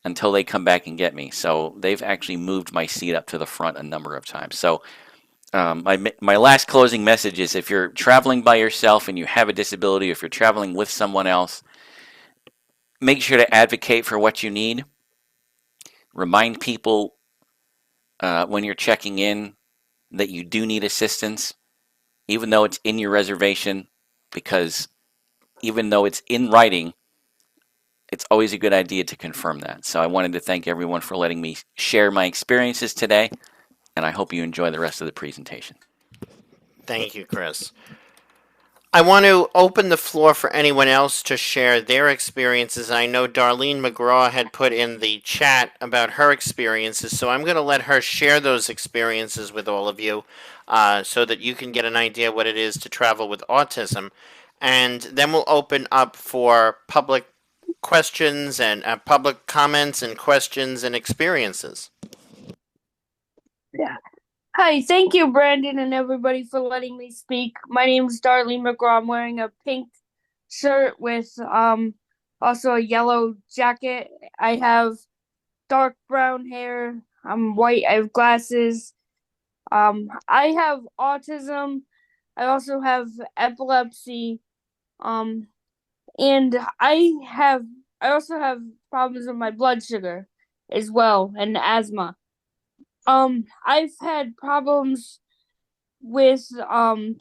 until they come back and get me. So they've actually moved my seat up to the front a number of times. So my last closing message is, if you're traveling by yourself and you have a disability, or if you're traveling with someone else, make sure to advocate for what you need. Remind people when you're checking in that you do need assistance, even though it's in your reservation, because even though it's in writing, it's always a good idea to confirm that. So I wanted to thank everyone for letting me share my experiences today, and I hope you enjoy the rest of the presentation. Thank you, Chris. I want to open the floor for anyone else to share their experiences. I know Darlene McGraw had put in the chat about her experiences, so I'm going to let her share those experiences with all of you so that you can get an idea what it is to travel with autism. And then we'll open up for public questions and public comments and questions and experiences. Yeah. Hi, thank you, Brandon, and everybody for letting me speak. My name is Darlene McGraw. I'm wearing a pink shirt with also a yellow jacket. I have dark brown hair. I'm white. I have glasses. I have autism. I also have epilepsy. Um, and I also have problems with my blood sugar as well and asthma. I've had problems with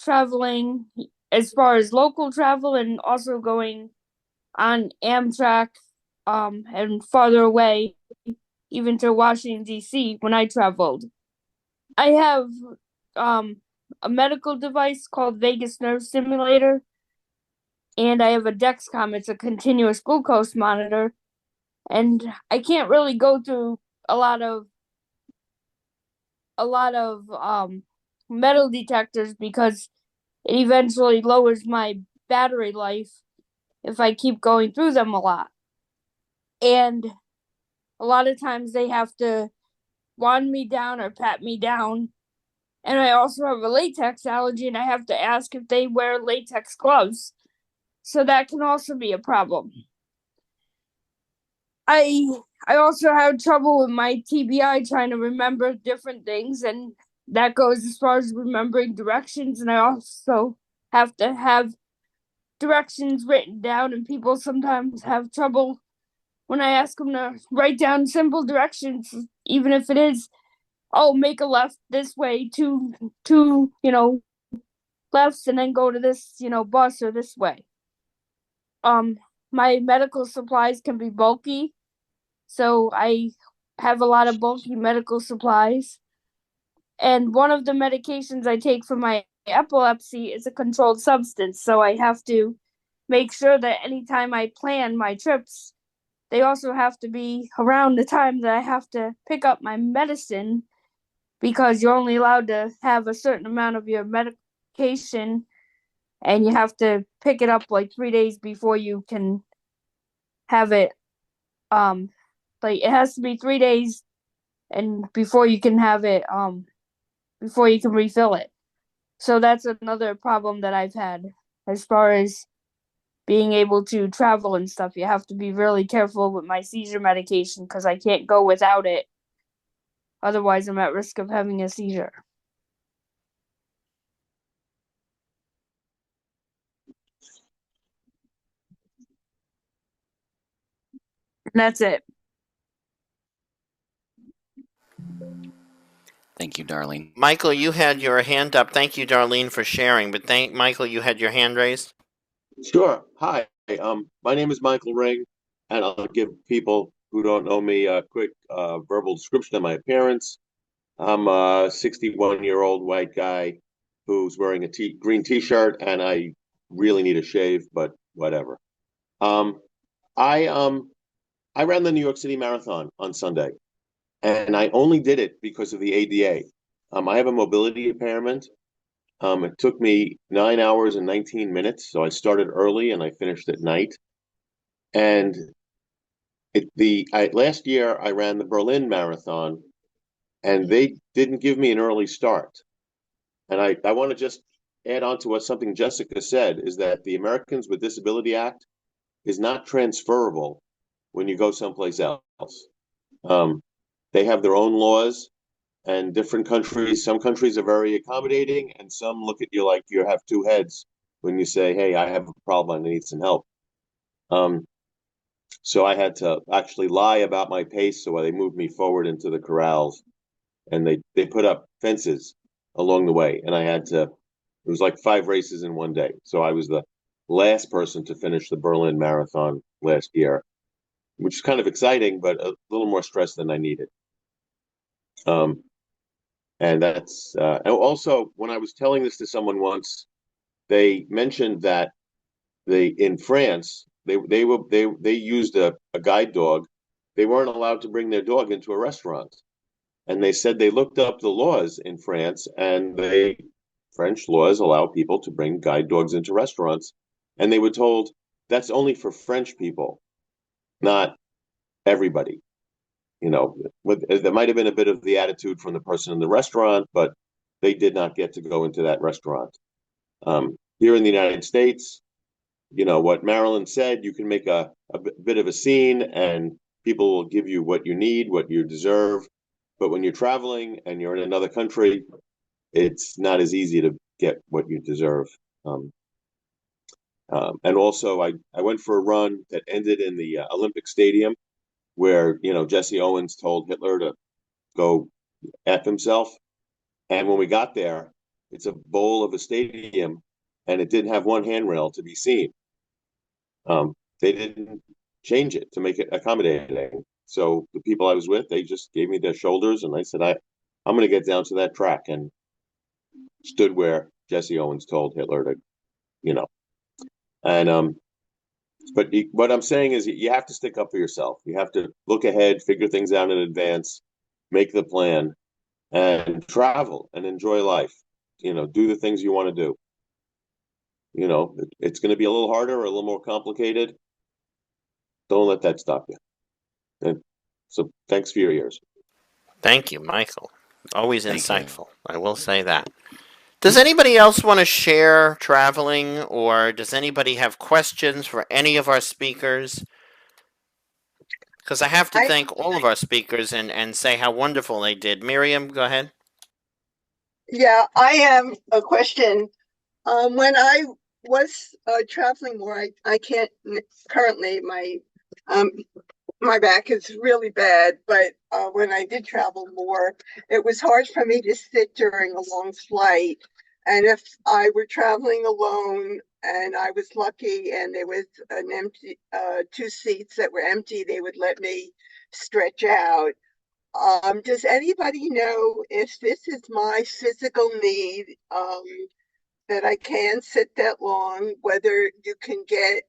traveling as far as local travel and also going on Amtrak and farther away, even to Washington DC when I traveled. I have um a medical device called Vagus Nerve Stimulator, and I have a Dexcom. It's a continuous glucose monitor, and I can't really go through a lot of metal detectors because it eventually lowers my battery life if I keep going through them a lot. And a lot of times they have to wand me down or pat me down. And I also have a latex allergy, and I have to ask if they wear latex gloves. So that can also be a problem. I I also have trouble with my TBI trying to remember different things, and that goes as far as remembering directions. And I also have to have directions written down, and people sometimes have trouble when I ask them to write down simple directions, even if it is, oh, make a left this way, two, lefts, and then go to this, bus or this way. My medical supplies can be bulky, so I have a lot of bulky medical supplies. And one of the medications I take for my epilepsy is a controlled substance, so I have to make sure that anytime I plan my trips, they also have to be around the time that I have to pick up my medicine, because you're only allowed to have a certain amount of your medication, and you have to pick it up like 3 days before you can have it. Like it has to be 3 days and before you can have it, before you can refill it. So that's another problem that I've had as far as being able to travel and stuff. You have to be really careful with my seizure medication because I can't go without it. Otherwise, I'm at risk of having a seizure. And that's it. Thank you, Darlene. Michael, you had your hand up. Thank you, Darlene, for sharing. But Michael, you had your hand raised. Sure. Hi. My name is Michael Ring, and I'll give people who don't know me a quick verbal description of my appearance. I'm a 61-year-old white guy who's wearing a green T-shirt, and I really need a shave, but whatever. Um, I I ran the New York City Marathon on Sunday, and I only did it because of the ADA. I have a mobility impairment. It took me 9 hours and 19 minutes, so I started early and I finished at night. And last year I ran the Berlin Marathon, and they didn't give me an early start. And I want to just add on to what something Jessica said, is that the Americans with Disability Act is not transferable when you go someplace else. Um, they have their own laws, and different countries, some countries are very accommodating, and some look at you like you have two heads when you say, hey, I have a problem, I need some help. So I had to actually lie about my pace, so they moved me forward into the corrals, and they put up fences along the way, and it was like 5 races in one day. So I was the last person to finish the Berlin Marathon last year. which is kind of exciting, but a little more stress than I needed. Um, and that's and also when I was telling this to someone once, they mentioned that they in France they used a guide dog. They weren't allowed to bring their dog into a restaurant, and they said they looked up the laws in France, and they French laws allow people to bring guide dogs into restaurants, and they were told that's only for French people, not everybody. There might have been a bit of the attitude from the person in the restaurant, but they did not get to go into that restaurant. Here in the United States, what Marilyn said, you can make a bit of a scene and people will give you what you need, what you deserve. But when you're traveling and you're in another country, it's not as easy to get what you deserve. And also, I went for a run that ended in the Olympic Stadium where, Jesse Owens told Hitler to go F himself. And when we got there, it's a bowl of a stadium and it didn't have one handrail to be seen. They didn't change it to make it accommodating. So the people I was with, they just gave me their shoulders and I said, I'm going to get down to that track, and stood where Jesse Owens told Hitler to, you know. And but what I'm saying is you have to stick up for yourself. You have to look ahead, figure things out in advance, make the plan, and travel and enjoy life. Do the things you want to do. It's going to be a little harder or a little more complicated. Don't let that stop you. And so thanks for your ears. Thank you, Michael. Always Thank you. insightful. I will say that. Does anybody else want to share traveling, or does anybody have questions for any of our speakers? Because I have to thank all of our speakers and say how wonderful they did. Miriam, go ahead. Yeah, I have a question. When I was traveling more, I can't currently. My back is really bad, but when I did travel more, it was hard for me to sit during a long flight. And if I were traveling alone and I was lucky and there was an empty, two seats that were empty, they would let me stretch out. Does anybody know if this is my physical need, that I can sit that long, whether you can get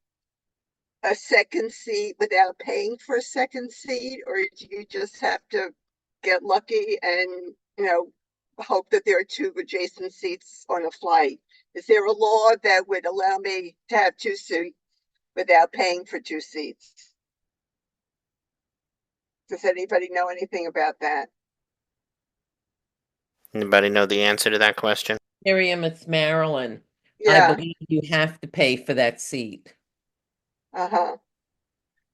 a second seat without paying for a second seat, or do you just have to get lucky and, hope that there are two adjacent seats on a flight? Is there a law that would allow me to have two seats without paying for two seats? Does anybody know anything about that? Anybody know the answer to that question? Miriam, it's Marilyn. I Yeah. believe you have to pay for that seat. Uh-huh.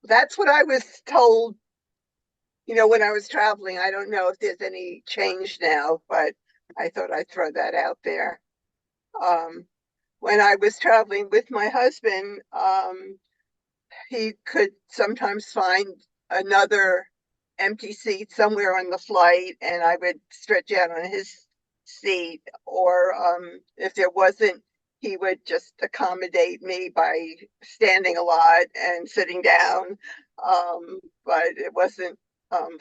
That's what I was told, when I was traveling. I don't know if there's any change now, but I thought I'd throw that out there. When I was traveling with my husband, he could sometimes find another empty seat somewhere on the flight, and I would stretch out on his seat. Or if there wasn't, he would just accommodate me by standing a lot and sitting down. But it wasn't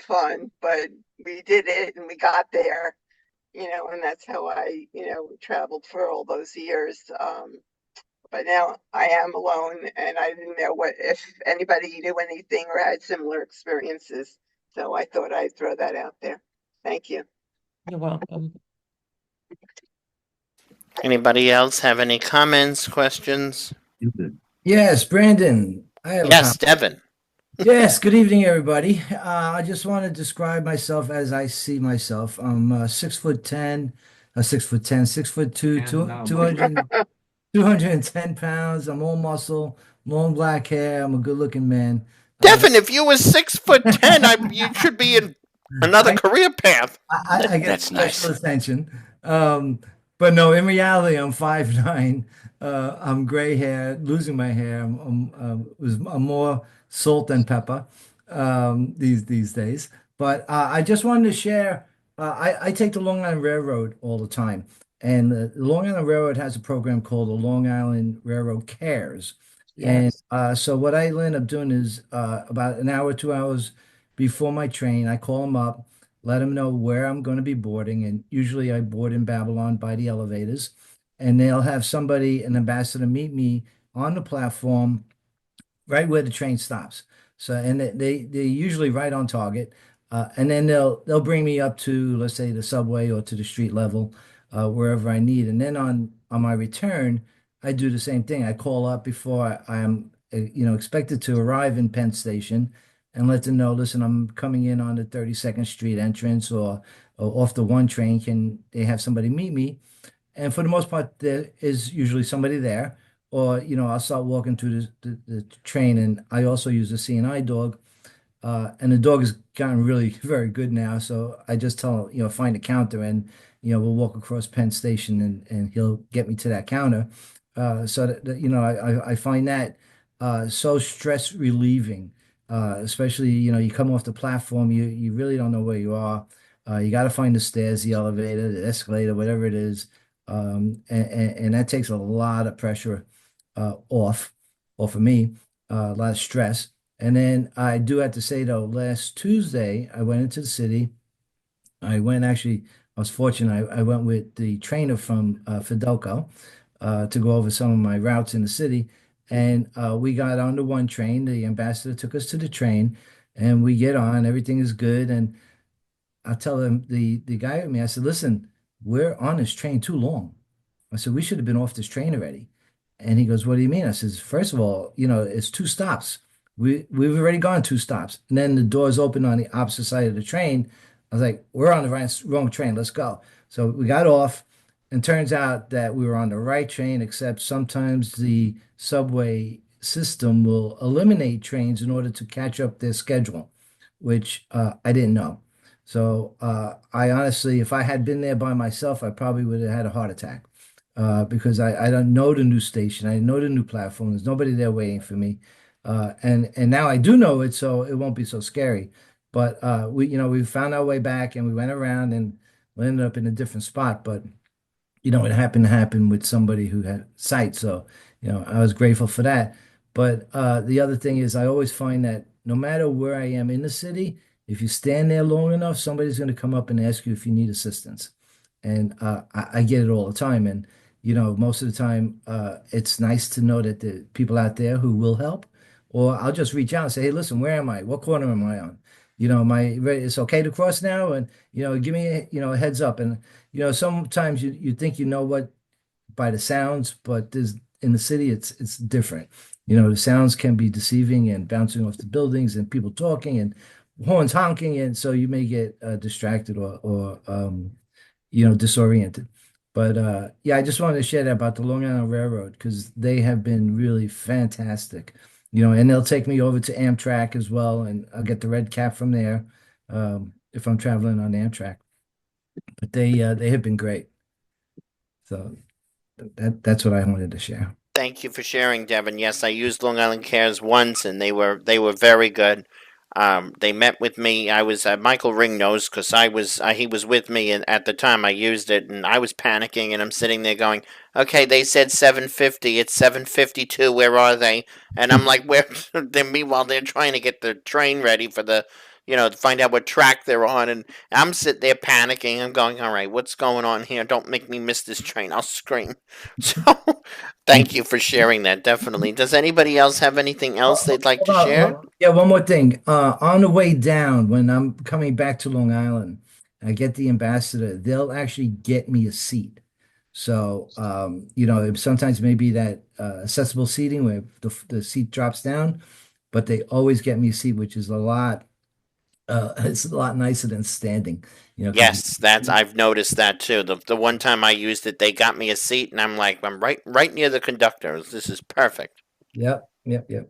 fun. But we did it, and we got there. And that's how I, traveled for all those years. But now I am alone, and I didn't know if anybody knew anything or had similar experiences. So I thought I'd throw that out there. Thank you. You're welcome. Anybody else have any comments, questions? Yes, Brandon. I have a Yes, comment. Devin. Yes, good evening, everybody. I just want to describe myself as I see myself. I'm 6'10", 6'10", 6'2", 210 pounds. I'm all muscle, long black hair. I'm a good-looking man. Devin, if you were 6'10", you should be in another career path. I get That's special nice. attention. But no, in reality, I'm 5'9". I'm gray hair, losing my hair. I'm more salt than pepper these days. But I just wanted to share. I take the Long Island Railroad all the time, and the Long Island Railroad has a program called the Long Island Railroad Cares. And Yes. so what I end up doing is about an hour, 2 hours before my train, I call them up, let them know where I'm going to be boarding. And usually I board in Babylon by the elevators. And they'll have somebody, an ambassador, meet me on the platform right where the train stops. So, and they usually right on target. And then they'll bring me up to, let's say, the subway or to the street level, wherever I need. And then on my return, I do the same thing. I call up before I am expected to arrive in Penn Station and let them know, listen, I'm coming in on the 32nd Street entrance or off the one train. Can they have somebody meet me? And for the most part, there is usually somebody there. Or, I'll start walking through the train, and I also use a CNI dog. And the dog has gotten really very good now. So I just tell, find a counter and, we'll walk across Penn Station and he'll get me to that counter. So I find that so stress relieving, especially, you come off the platform, you really don't know where you are. You got to find the stairs, the elevator, the escalator, whatever it is. And that takes a lot of pressure off of me, a lot of stress. And then I do have to say though, last Tuesday I went into the city. I was fortunate. I went with the trainer from Fidelco to go over some of my routes in the city. And we got on the one train. The ambassador took us to the train and we get on, everything is good. And I tell him the guy with me, I said, listen, we're on this train too long. I said, we should have been off this train already. And he goes, what do you mean? I says, first of all, it's two stops. We've already gone two stops. And then the doors open on the opposite side of the train. I was like, we're on the wrong train. Let's go. So we got off, and turns out that we were on the right train, except sometimes the subway system will eliminate trains in order to catch up their schedule, which I didn't know. So I honestly, if I had been there by myself, I probably would have had a heart attack because I don't know the new station. I know the new platform. There's nobody there waiting for me. And now I do know it, so it won't be so scary. But we found our way back and we went around and we ended up in a different spot. But it happened to happen with somebody who had sight. So, I was grateful for that. But the other thing is, I always find that no matter where I am in the city, if you stand there long enough, somebody's going to come up and ask you if you need assistance. And I get it all the time. And, most of the time, it's nice to know that the people out there who will help. Or I'll just reach out and say, hey, listen, where am I? What corner am I on? It's okay to cross now. And, give me, a heads up. And, sometimes you think you know what by the sounds, but there's in the city it's different. The sounds can be deceiving and bouncing off the buildings and people talking and horns honking, and so you may get distracted or disoriented. But yeah, I just wanted to share that about the Long Island Railroad because they have been really fantastic. And they'll take me over to Amtrak as well, and I'll get the red cap from there if I'm traveling on Amtrak. But they have been great. So that's what I wanted to share. Thank you for sharing, Devin. Yes, I used Long Island Cares once, and they were very good. They met with me. I was Michael Ring knows because he was with me, and at the time I used it, and I was panicking, and I'm sitting there going, "Okay, they said 7:50. It's 7:52. Where are they?" And I'm like, "Where?" Then meanwhile they're trying to get the train ready for to find out what track they're on, and I'm sitting there panicking. I'm going, "All right, what's going on here? Don't make me miss this train. I'll scream." So. Thank you for sharing that. Definitely. Does anybody else have anything else they'd like to share? Yeah, one more thing. On the way down, when I'm coming back to Long Island, I get the ambassador, they'll actually get me a seat. So, sometimes maybe that accessible seating where the seat drops down, but they always get me a seat, which is it's a lot nicer than standing, because Yes, that's I've noticed that too. The one time I used it, they got me a seat, and I'm like, I'm right near the conductor. This is perfect. yep, yep, yep.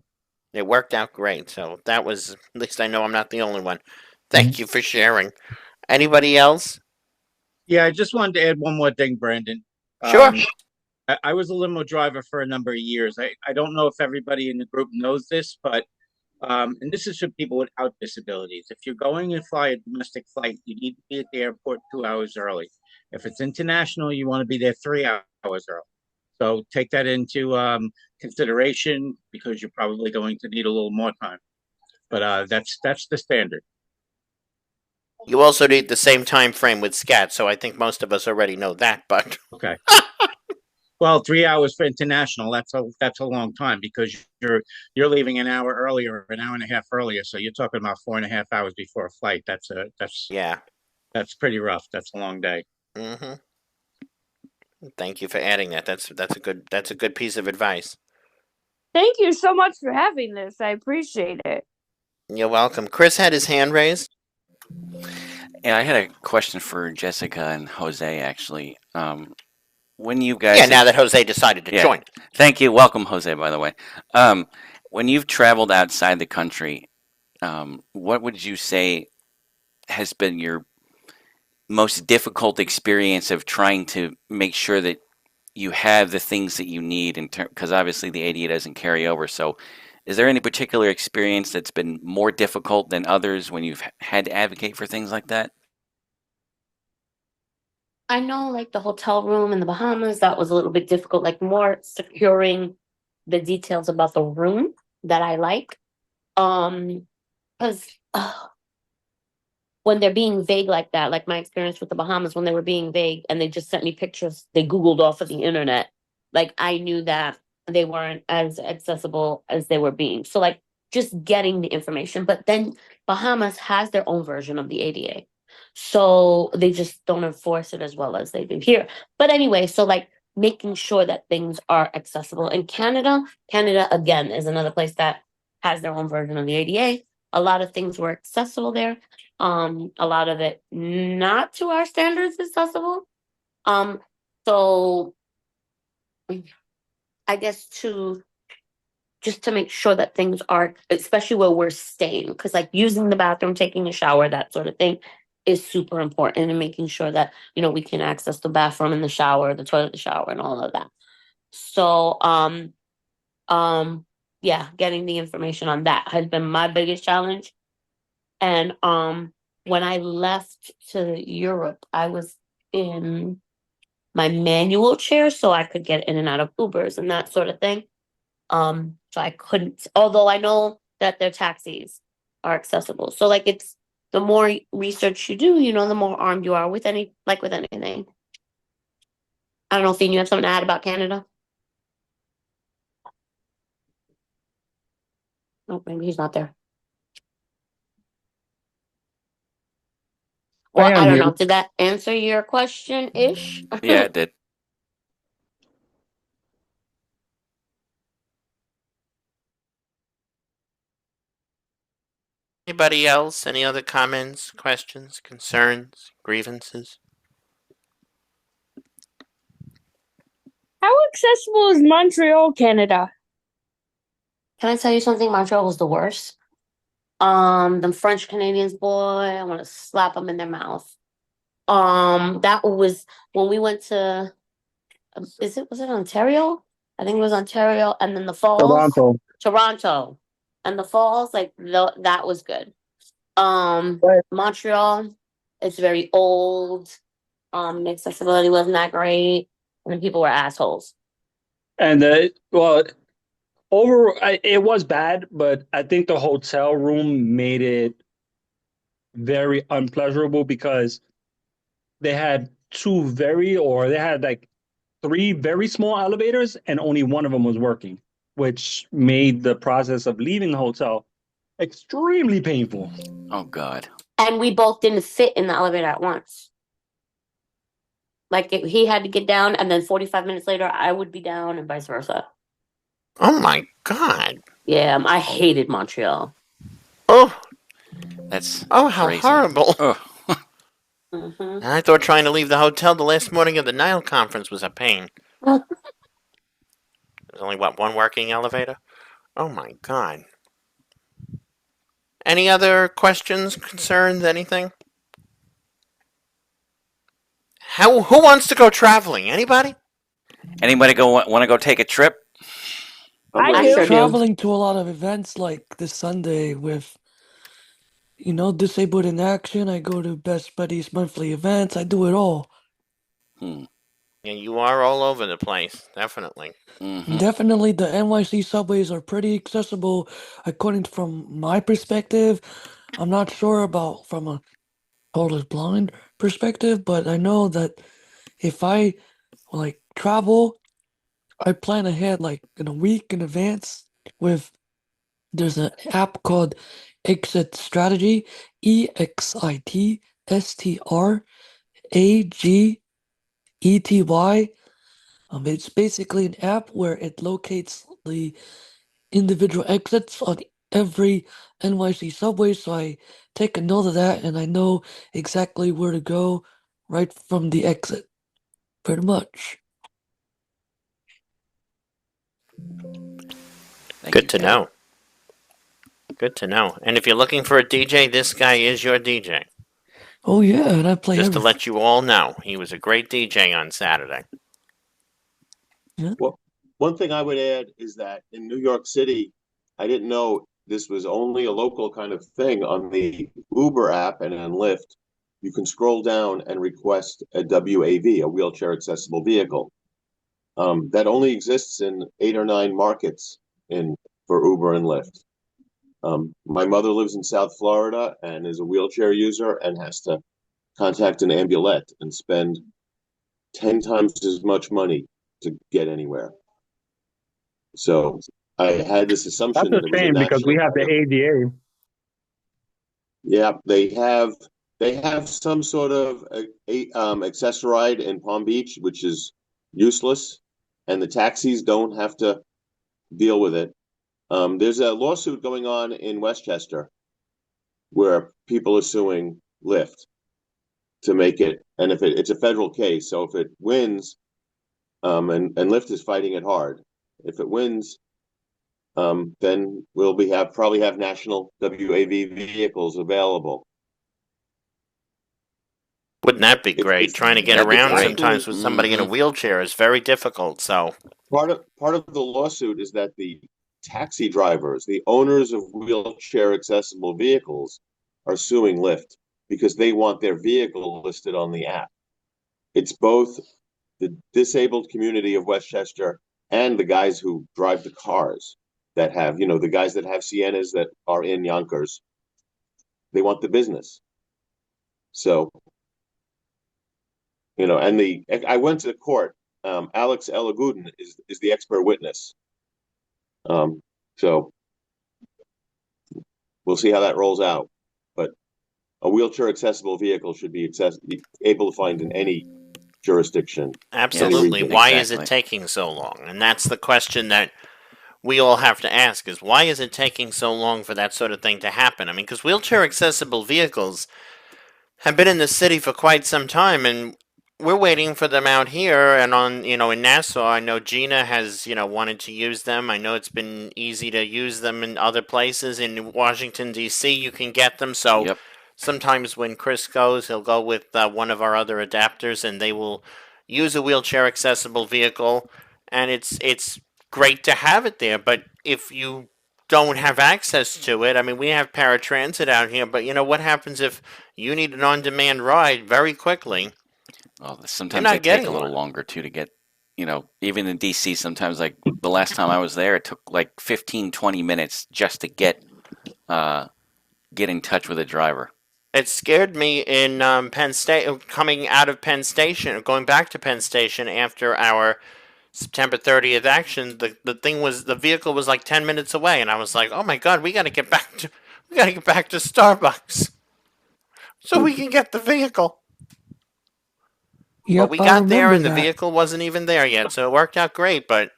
It worked out great. So that was at least I know I'm not the only one. Mhm. Thank you for sharing. Anybody else? Yeah, I just wanted to add one more thing, Brandon. Sure. I was a limo driver for a number of years. I don't know if everybody in the group knows this, but and this is for people without disabilities. If you're going to fly a domestic flight, you need to be at the airport 2 hours early. If it's international, you want to be there 3 hours early. So take that into consideration because you're probably going to need a little more time. But that's the standard. You also need the same time frame with SCAT, so I think most of us already know that, but Okay. Well, 3 hours for international, that's a long time because you're leaving an hour earlier, an hour and a half earlier. So you're talking about 4.5 hours before a flight. yeah. That's pretty rough. That's a long day. Mm-hmm. Thank you for adding that. That's a good piece of advice. Thank you so much for having this. I appreciate it. You're welcome. Chris had his hand raised. And I had a question for Jessica and Jose, actually. When you Yeah, guys now that Jose decided to Yeah. join. Thank you. Welcome, Jose, by the way. When you've traveled outside the country, what would you say has been your most difficult experience of trying to make sure that you have the things that you need because obviously the ADA doesn't carry over. So is there any particular experience that's been more difficult than others when you've had to advocate for things like that? I know, like the hotel room in the Bahamas, that was a little bit difficult, like more securing the details about the room that I like. Because when they're being vague like that, like my experience with the Bahamas when they were being vague and they just sent me pictures they Googled off of the internet, like I knew that they weren't as accessible as they were being. So, like, just getting the information. But then Bahamas has their own version of the ADA. So they just don't enforce it as well as they do here. But anyway, so like making sure that things are accessible. In Canada again is another place that has their own version of the ADA. A lot of things were accessible there. A lot of it not to our standards accessible. So I guess to just to make sure that things are, especially where we're staying, because like using the bathroom, taking a shower, that sort of thing is super important, and making sure that we can access the bathroom and the shower, the toilet, the shower, and all of that. So um yeah, getting the information on that has been my biggest challenge. And when I left to Europe, I was in my manual chair so I could get in and out of Ubers and that sort of thing. So I couldn't, although I know that their taxis are accessible. So like it's the more research you do, the more armed you are with with anything. I don't know, Finn, you have something to add about Canada? Oh, maybe he's not there. I Well, I am don't here. know. Did that answer your question ish? Yeah, it did. Anybody else? Any other comments, questions, concerns, grievances? How accessible is Montreal, Canada? Can I tell you something? Montreal was the worst. The French Canadians, boy, I want to slap them in their mouth. That was when we went to, was it Ontario? I think it was Ontario, and then the falls, Toronto. Toronto, and the falls. Like that was good. But Montreal, it's very old. The accessibility wasn't that great, and the people were assholes. and well, it was bad, but I think the hotel room made it very unpleasurable because they had like three very small elevators, and only one of them was working, which made the process of leaving the hotel extremely painful. Oh, God. And we both didn't fit in the elevator at once. Like he had to get down, and then 45 minutes later, I would be down, and vice versa. Oh my God. Yeah, I hated Montreal. Oh, That's how crazy. horrible. Oh. I thought trying to leave the hotel the last morning of the Nile conference was a pain. There's only, one working elevator? Oh my God. Any other questions, concerns, anything? Who wants to go traveling? Anybody? Anybody want to go take a trip? I I do. sure do. Traveling to a lot of events like this Sunday with, Disabled in Action. I go to Best Buddies monthly events. I do it all. Hmm. Yeah, you are all over the place, definitely. Hmm. Definitely, the NYC subways are pretty accessible, according from my perspective. I'm not sure about from a totally blind perspective, but I know that if I like travel, I plan ahead like in a week in advance with there's an app called Exit Strategy, EXITSTRAGETY. It's basically an app where it locates the individual exits on every NYC subway, so I take a note of that and I know exactly where to go right from the exit, pretty much. Thank you, Good to Ted. know. Good to know. And if you're looking for a DJ, this guy is your DJ. Oh yeah, and I play Just to everything. let you all know, he was a great DJ on Saturday. Yeah. Well, one thing I would add is that in New York City, I didn't know this was only a local kind of thing. On the Uber app and on Lyft, you can scroll down and request a WAV, a wheelchair accessible vehicle. That only exists in 8 or 9 markets in for Uber and Lyft. My mother lives in South Florida and is a wheelchair user and has to contact an ambulette and spend 10 times as much money to get anywhere. So I had this That's assumption a that it was a shame because we national have the vehicle. ADA. Yeah, they have some sort of accessoride in Palm Beach, which is useless, and the taxis don't have to deal with it. There's a lawsuit going on in Westchester where people are suing Lyft to make it, and if it's a federal case, so if it wins, and Lyft is fighting it hard. If it wins, then we'll probably have national WAV vehicles available. Wouldn't that be It's great? it's Trying to get it's, That'd be it's around great. sometimes actually with somebody in a Hmm. wheelchair is very difficult. So, part of the lawsuit is that the taxi drivers, the owners of wheelchair accessible vehicles, are suing Lyft because they want their vehicle listed on the app. It's both the disabled community of Westchester and the guys who drive the cars that have, the guys that have Siennas that are in Yonkers. They want the business. So, and I went to the court. Alex Elagudin is the expert witness. So we'll see how that rolls out. But a wheelchair accessible vehicle should be able to find in any jurisdiction, any Yes, absolutely, region. why is it exactly. taking so long? And that's the question that we all have to ask: is why is it taking so long for that sort of thing to happen? I mean, because wheelchair accessible vehicles have been in the city for quite some time, and we're waiting for them out here. And in Nassau, I know Gina has, wanted to use them. I know it's been easy to use them in other places. In Washington, D.C., you can get them. So Yep. sometimes when Chris goes, he'll go with one of our other adapters, and they will use a wheelchair accessible vehicle. And it's great to have it there. But if you don't have access to it, I mean, we have paratransit out here, but what happens if you need an on-demand ride very quickly? Well, You're sometimes they not take a getting little one. longer too to get, even in DC, sometimes like the last time I was there, it took like 15, 20 minutes just to uh, get in touch with a driver. It scared me in Penn State, coming out of Penn Station, going back to Penn Station after our September 30th action. The vehicle was like 10 minutes away, and I was like, oh my God, we got to get back to Starbucks so we can get the vehicle. But Yep, we I got there, remember and the that. vehicle wasn't even there yet, so it worked out great. But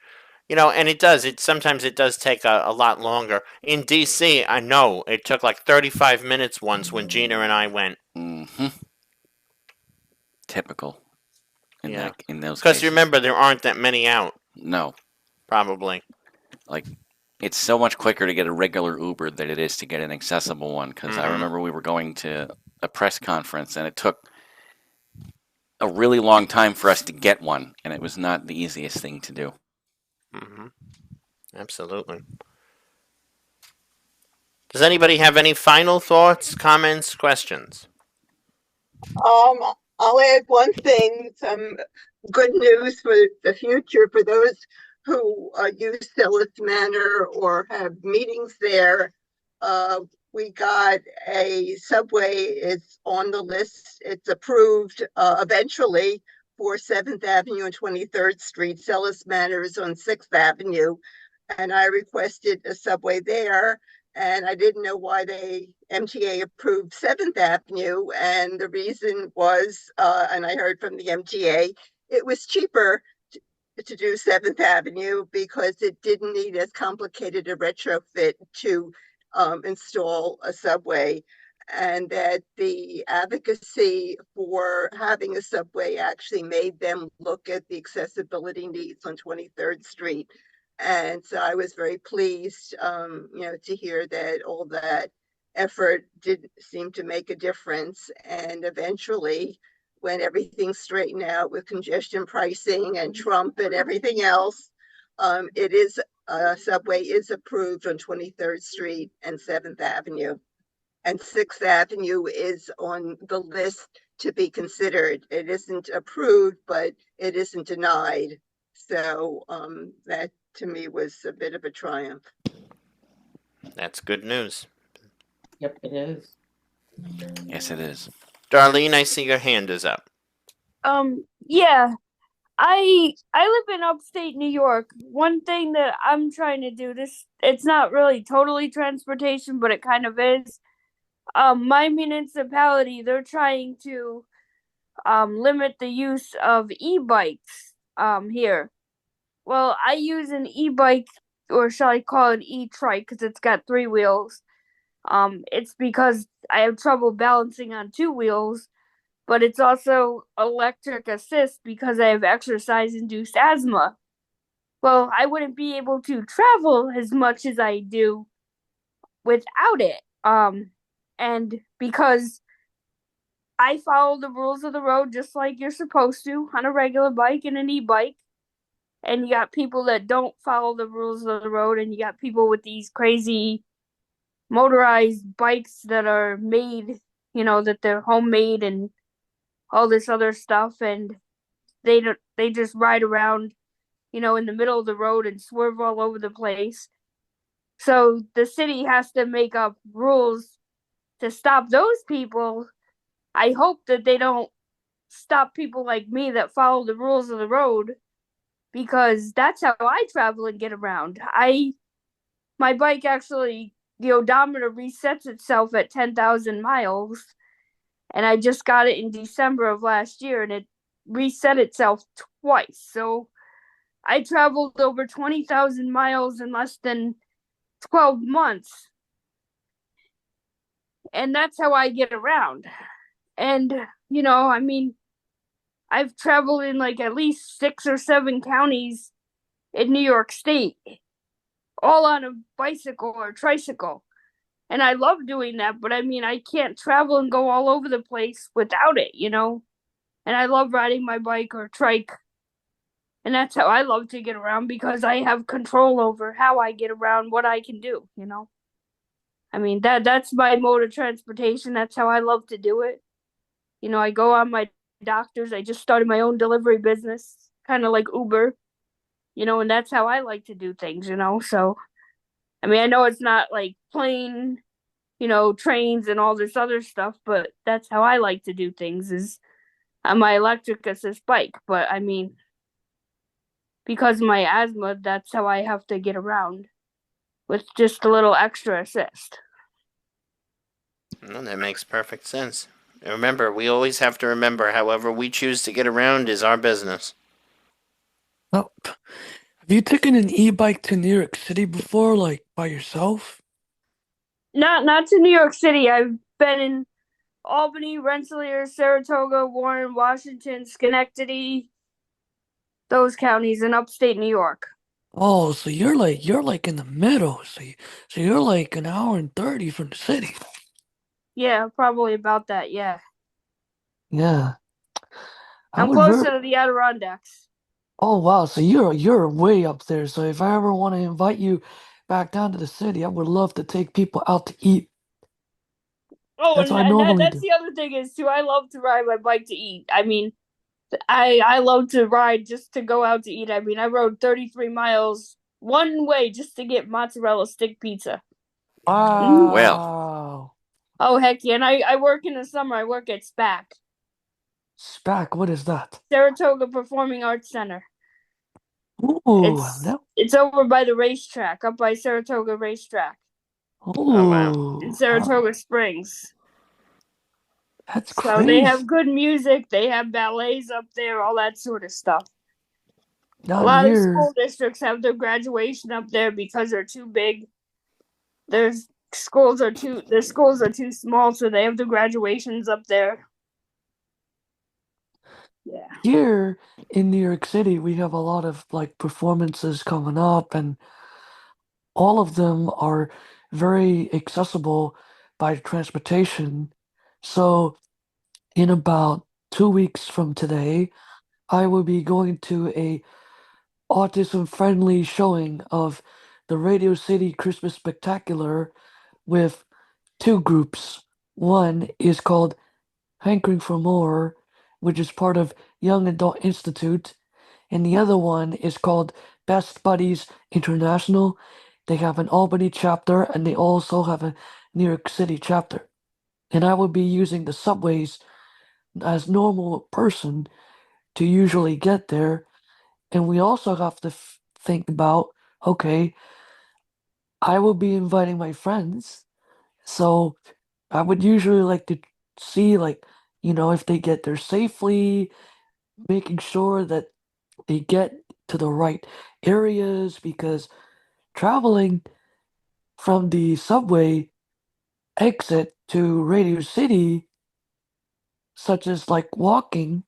and sometimes it does take a lot longer. In DC, I know it took like 35 minutes once when Gina and I went. Hmm. Typical Yeah. in those Because cases. remember, there aren't that many out, No, probably. like it's so much quicker to get a regular Uber than it is to get an accessible one. Because I Mm-hmm. remember we were going to a press conference and it took a really long time for us to get one, and it was not the easiest thing to do. Mm-hmm. Absolutely. Does anybody have any final thoughts, comments, questions? Um, I'll add one thing, some good news for the future for those who use Sillis Manor or have meetings there. Uh, we got a subway, it's on the list, it's approved eventually for 7th Avenue and 23rd Street. Sillis Manor is on 6th Avenue, and I requested a subway there. And I didn't know why they MTA approved 7th Avenue. And the reason was, and I heard from the MTA, it was cheaper to do 7th Avenue because it didn't need as complicated a retrofit to install a subway. And that the advocacy for having a subway actually made them look at the accessibility needs on 23rd Street. And so I was very pleased, to hear that all that effort did seem to make a difference. And eventually, when everything's straightened out with congestion pricing and Trump and everything else, it is subway is approved on 23rd Street and 7th Avenue. And 6th Avenue is on the list to be considered. It isn't approved, but it isn't denied. So that to me was a bit of a triumph. That's good news. Yep, it is. Yes, it is. Darlene, I see your hand is up. Yeah. I live in upstate New York. One thing that I'm trying to do, this it's not really totally transportation, but it kind of is. My municipality, they're trying to limit the use of e-bikes here. Well, I use an e-bike, or shall I call it e-trike, because it's got three wheels. It's because I have trouble balancing on two wheels, but it's also electric assist because I have exercise-induced asthma. Well, I wouldn't be able to travel as much as I do without it. And because I follow the rules of the road just like you're supposed to on a regular bike and an e-bike. And you got people that don't follow the rules of the road, and you got people with these crazy motorized bikes that are made, that they're homemade and all this other stuff, and they just ride around, in the middle of the road and swerve all over the place. So the city has to make up rules to stop those people. I hope that they don't stop people like me that follow the rules of the road, because that's how I travel and get around. My bike actually, the odometer resets itself at 10,000 miles, and I just got it in December of last year, and it reset itself twice. So I traveled over 20,000 miles in less than 12 months. And that's how I get around. And, I've traveled in like at least 6 or 7 counties in New York State, all on a bicycle or tricycle. And I love doing that, but I can't travel and go all over the place without it. And I love riding my bike or trike. And that's how I love to get around, because I have control over how I get around, what I can do. That's my mode of transportation. That's how I love to do it. I go on my doctors. I just started my own delivery business, kind of like Uber, and that's how I like to do things. So, I know it's not like plane, trains and all this other stuff, but that's how I like to do things is on my electric assist bike. But because of my asthma, that's how I have to get around with just a little extra assist. Well, that makes perfect sense. Remember, we always have to remember, however we choose to get around is our business. Oh, have you taken an e-bike to New York City before, like by yourself? Not to New York City. I've been in Albany, Rensselaer, Saratoga, Warren, Washington, Schenectady, those counties in upstate New York. Oh, so you're like in the middle. So you're like an hour and 30 from the city. Yeah, probably about that. Yeah, Yeah. I I'm would very closer to the Adirondacks. Oh wow, so you're way up there. So if I ever want to invite you back down to the city, I would love to take people out to eat. Oh, That's what I and normally that's do. the other thing is too. I love to ride my bike to eat. I mean, I love to ride just to go out to eat. I mean, I rode 33 miles one way just to get mozzarella stick pizza. Well, Wow. Oh heck yeah! And I work in the summer. I work at SPAC, SPAC, what is that? Saratoga Performing Arts Center. Ooh, that, It's over by the racetrack, up by Saratoga Racetrack Oh, wow. in ooh, Saratoga Springs. that's So they crazy. have good music. They have ballets up there, all that sort of stuff. A Down lot of here, school districts have their graduation up there because they're too big. Their schools are too small, so they have the graduations up there. Yeah. here in New York City, we have a lot of like performances coming up, and all of them are very accessible by transportation. So, in about 2 weeks from today, I will be going to a autism-friendly showing of the Radio City Christmas Spectacular with two groups. One is called Hankering for More, which is part of Young Adult Institute, and the other one is called Best Buddies International. They have an Albany chapter and they also have a New York City chapter. And I will be using the subways as normal person to usually get there. And we also have to think about, okay, I will be inviting my friends. So I would usually like to see, like, if they get there safely, making sure that they get to the right areas because traveling from the subway exit to Radio City, such as like walking,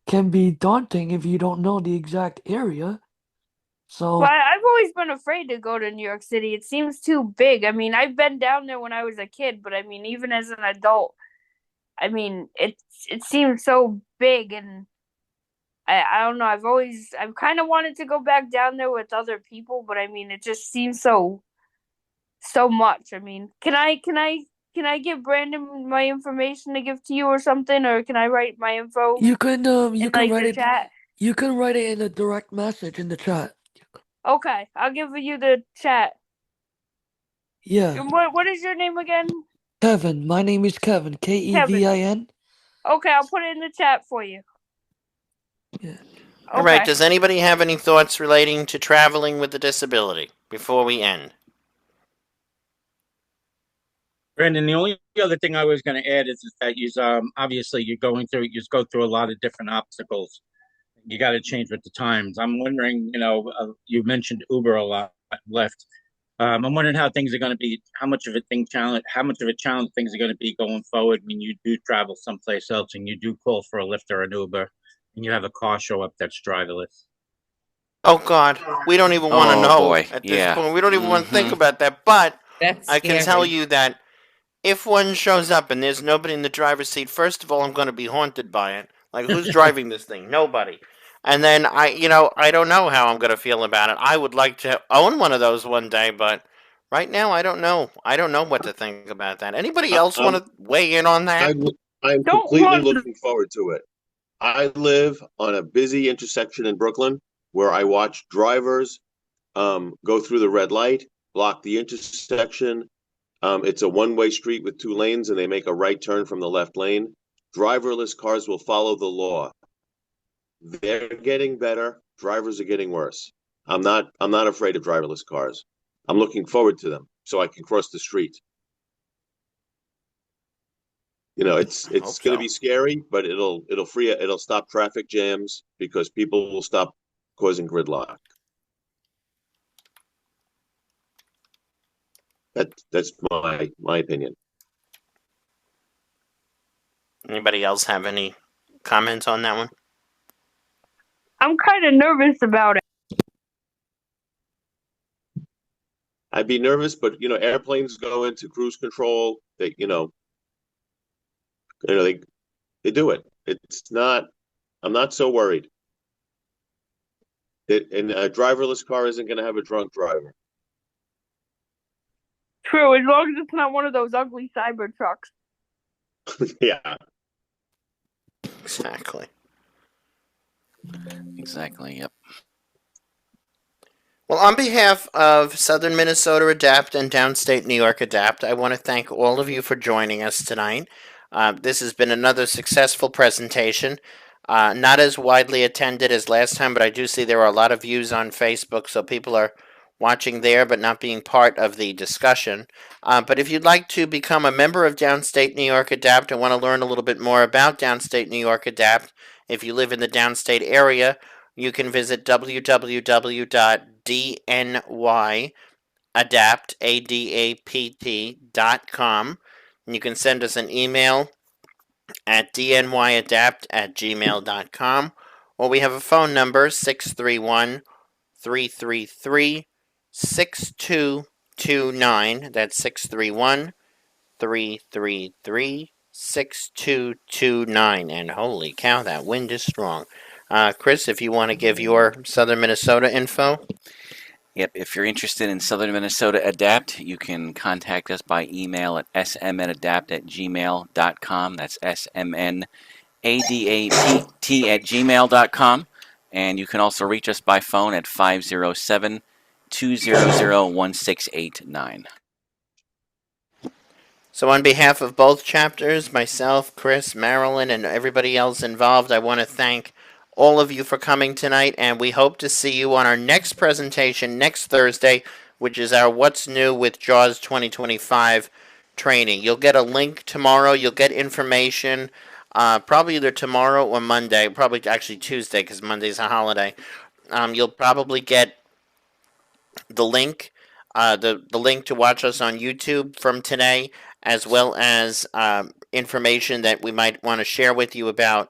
can be daunting if you don't know the exact area. Well, So I've always been afraid to go to New York City. It seems too big. I mean, I've been down there when I was a kid, but I mean, even as an adult, I mean, it seems so big, and I don't know. I've kind of wanted to go back down there with other people, but I mean, it just seems so much. I mean, can I give Brandon my information to give to you or something, or can I write my info you in can like write the it chat? you can write it in a direct message in the chat. Okay, I'll give you the chat. Yeah, And what is your name again? Kevin. My name is Kevin. Kevin. Kevin. Okay, I'll put it in the chat for you. Yeah. All right. Okay. Does anybody have any thoughts relating to traveling with a disability before we end? Brandon, the only other thing I was going to add is that you obviously you go through a lot of different obstacles. You got to change with the times. I'm wondering, you mentioned Uber a lot, Lyft. I'm wondering how things are going to be, how much of a challenge things are going to be going forward when you do travel someplace else and you do call for a Lyft or an Uber and you have a car show up that's driverless. Oh, God. We don't even want to oh know boy, at this yeah. point. We don't even want to think Mm-hmm. about that. But That's I can tell scary. you that if one shows up and there's nobody in the driver's seat, first of all, I'm going to be haunted by it. Like, who's driving this thing? Nobody. And then I don't know how I'm going to feel about it. I would like to own one of those one day, but right now, I don't know. I don't know what to think about that. Anybody I, else want I'm to weigh in on that? I'm Don't completely run. looking forward to it. I live on a busy intersection in Brooklyn where I watch drivers go through the red light, block the intersection. It's a one-way street with two lanes, and they make a right turn from the left lane. Driverless cars will follow the law. They're getting better. Drivers are getting worse. I'm not afraid of driverless cars. I'm looking forward to them so I can cross the street. It's I hope it's going to so. be scary, but it'll stop traffic jams because people will stop causing gridlock. That's my opinion. Anybody else have any comments on that one? I'm kind of nervous about it. I'd be nervous, but airplanes go into cruise control. They do it. It's not. I'm not so worried. And a driverless car isn't going to have a drunk driver. True, as long as it's not one of those ugly cyber trucks. Yeah. Exactly. Exactly. Yep. Well, on behalf of Southern Minnesota Adapt and Downstate New York Adapt, I want to thank all of you for joining us tonight. This has been another successful presentation. Not as widely attended as last time, but I do see there are a lot of views on Facebook, so people are watching there but not being part of the discussion. But if you'd like to become a member of Downstate New York Adapt and want to learn a little bit more about Downstate New York Adapt, if you live in the downstate area, you can visit www.dnyadapt.com. And you can send us an email at dnyadapt@gmail.com, or we have a phone number 631-333-6229. That's 631-333-6229. And holy cow, that wind is strong. Chris, if you want to give your Southern Minnesota info. Yep. If you're interested in Southern Minnesota Adapt, you can contact us by email at smnadapt@gmail.com. That's smnadapt@gmail.com. And you can also reach us by phone at 507-200-1689. So, on behalf of both chapters, myself, Chris, Marilyn, and everybody else involved, I want to thank all of you for coming tonight, and we hope to see you on our next presentation next Thursday, which is our What's New with JAWS 2025 training. You'll get a link tomorrow, you'll get information, probably either tomorrow or Monday, probably actually Tuesday because Monday's a holiday. You'll probably get the link, the link to watch us on YouTube from today, as well as information that we might want to share with you about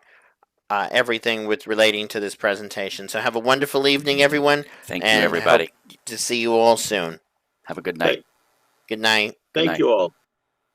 everything with relating to this presentation. So have a wonderful evening, everyone. Thank you, and everybody. hope to see you all soon. Have a good night. Good night. Good Thank night. you all.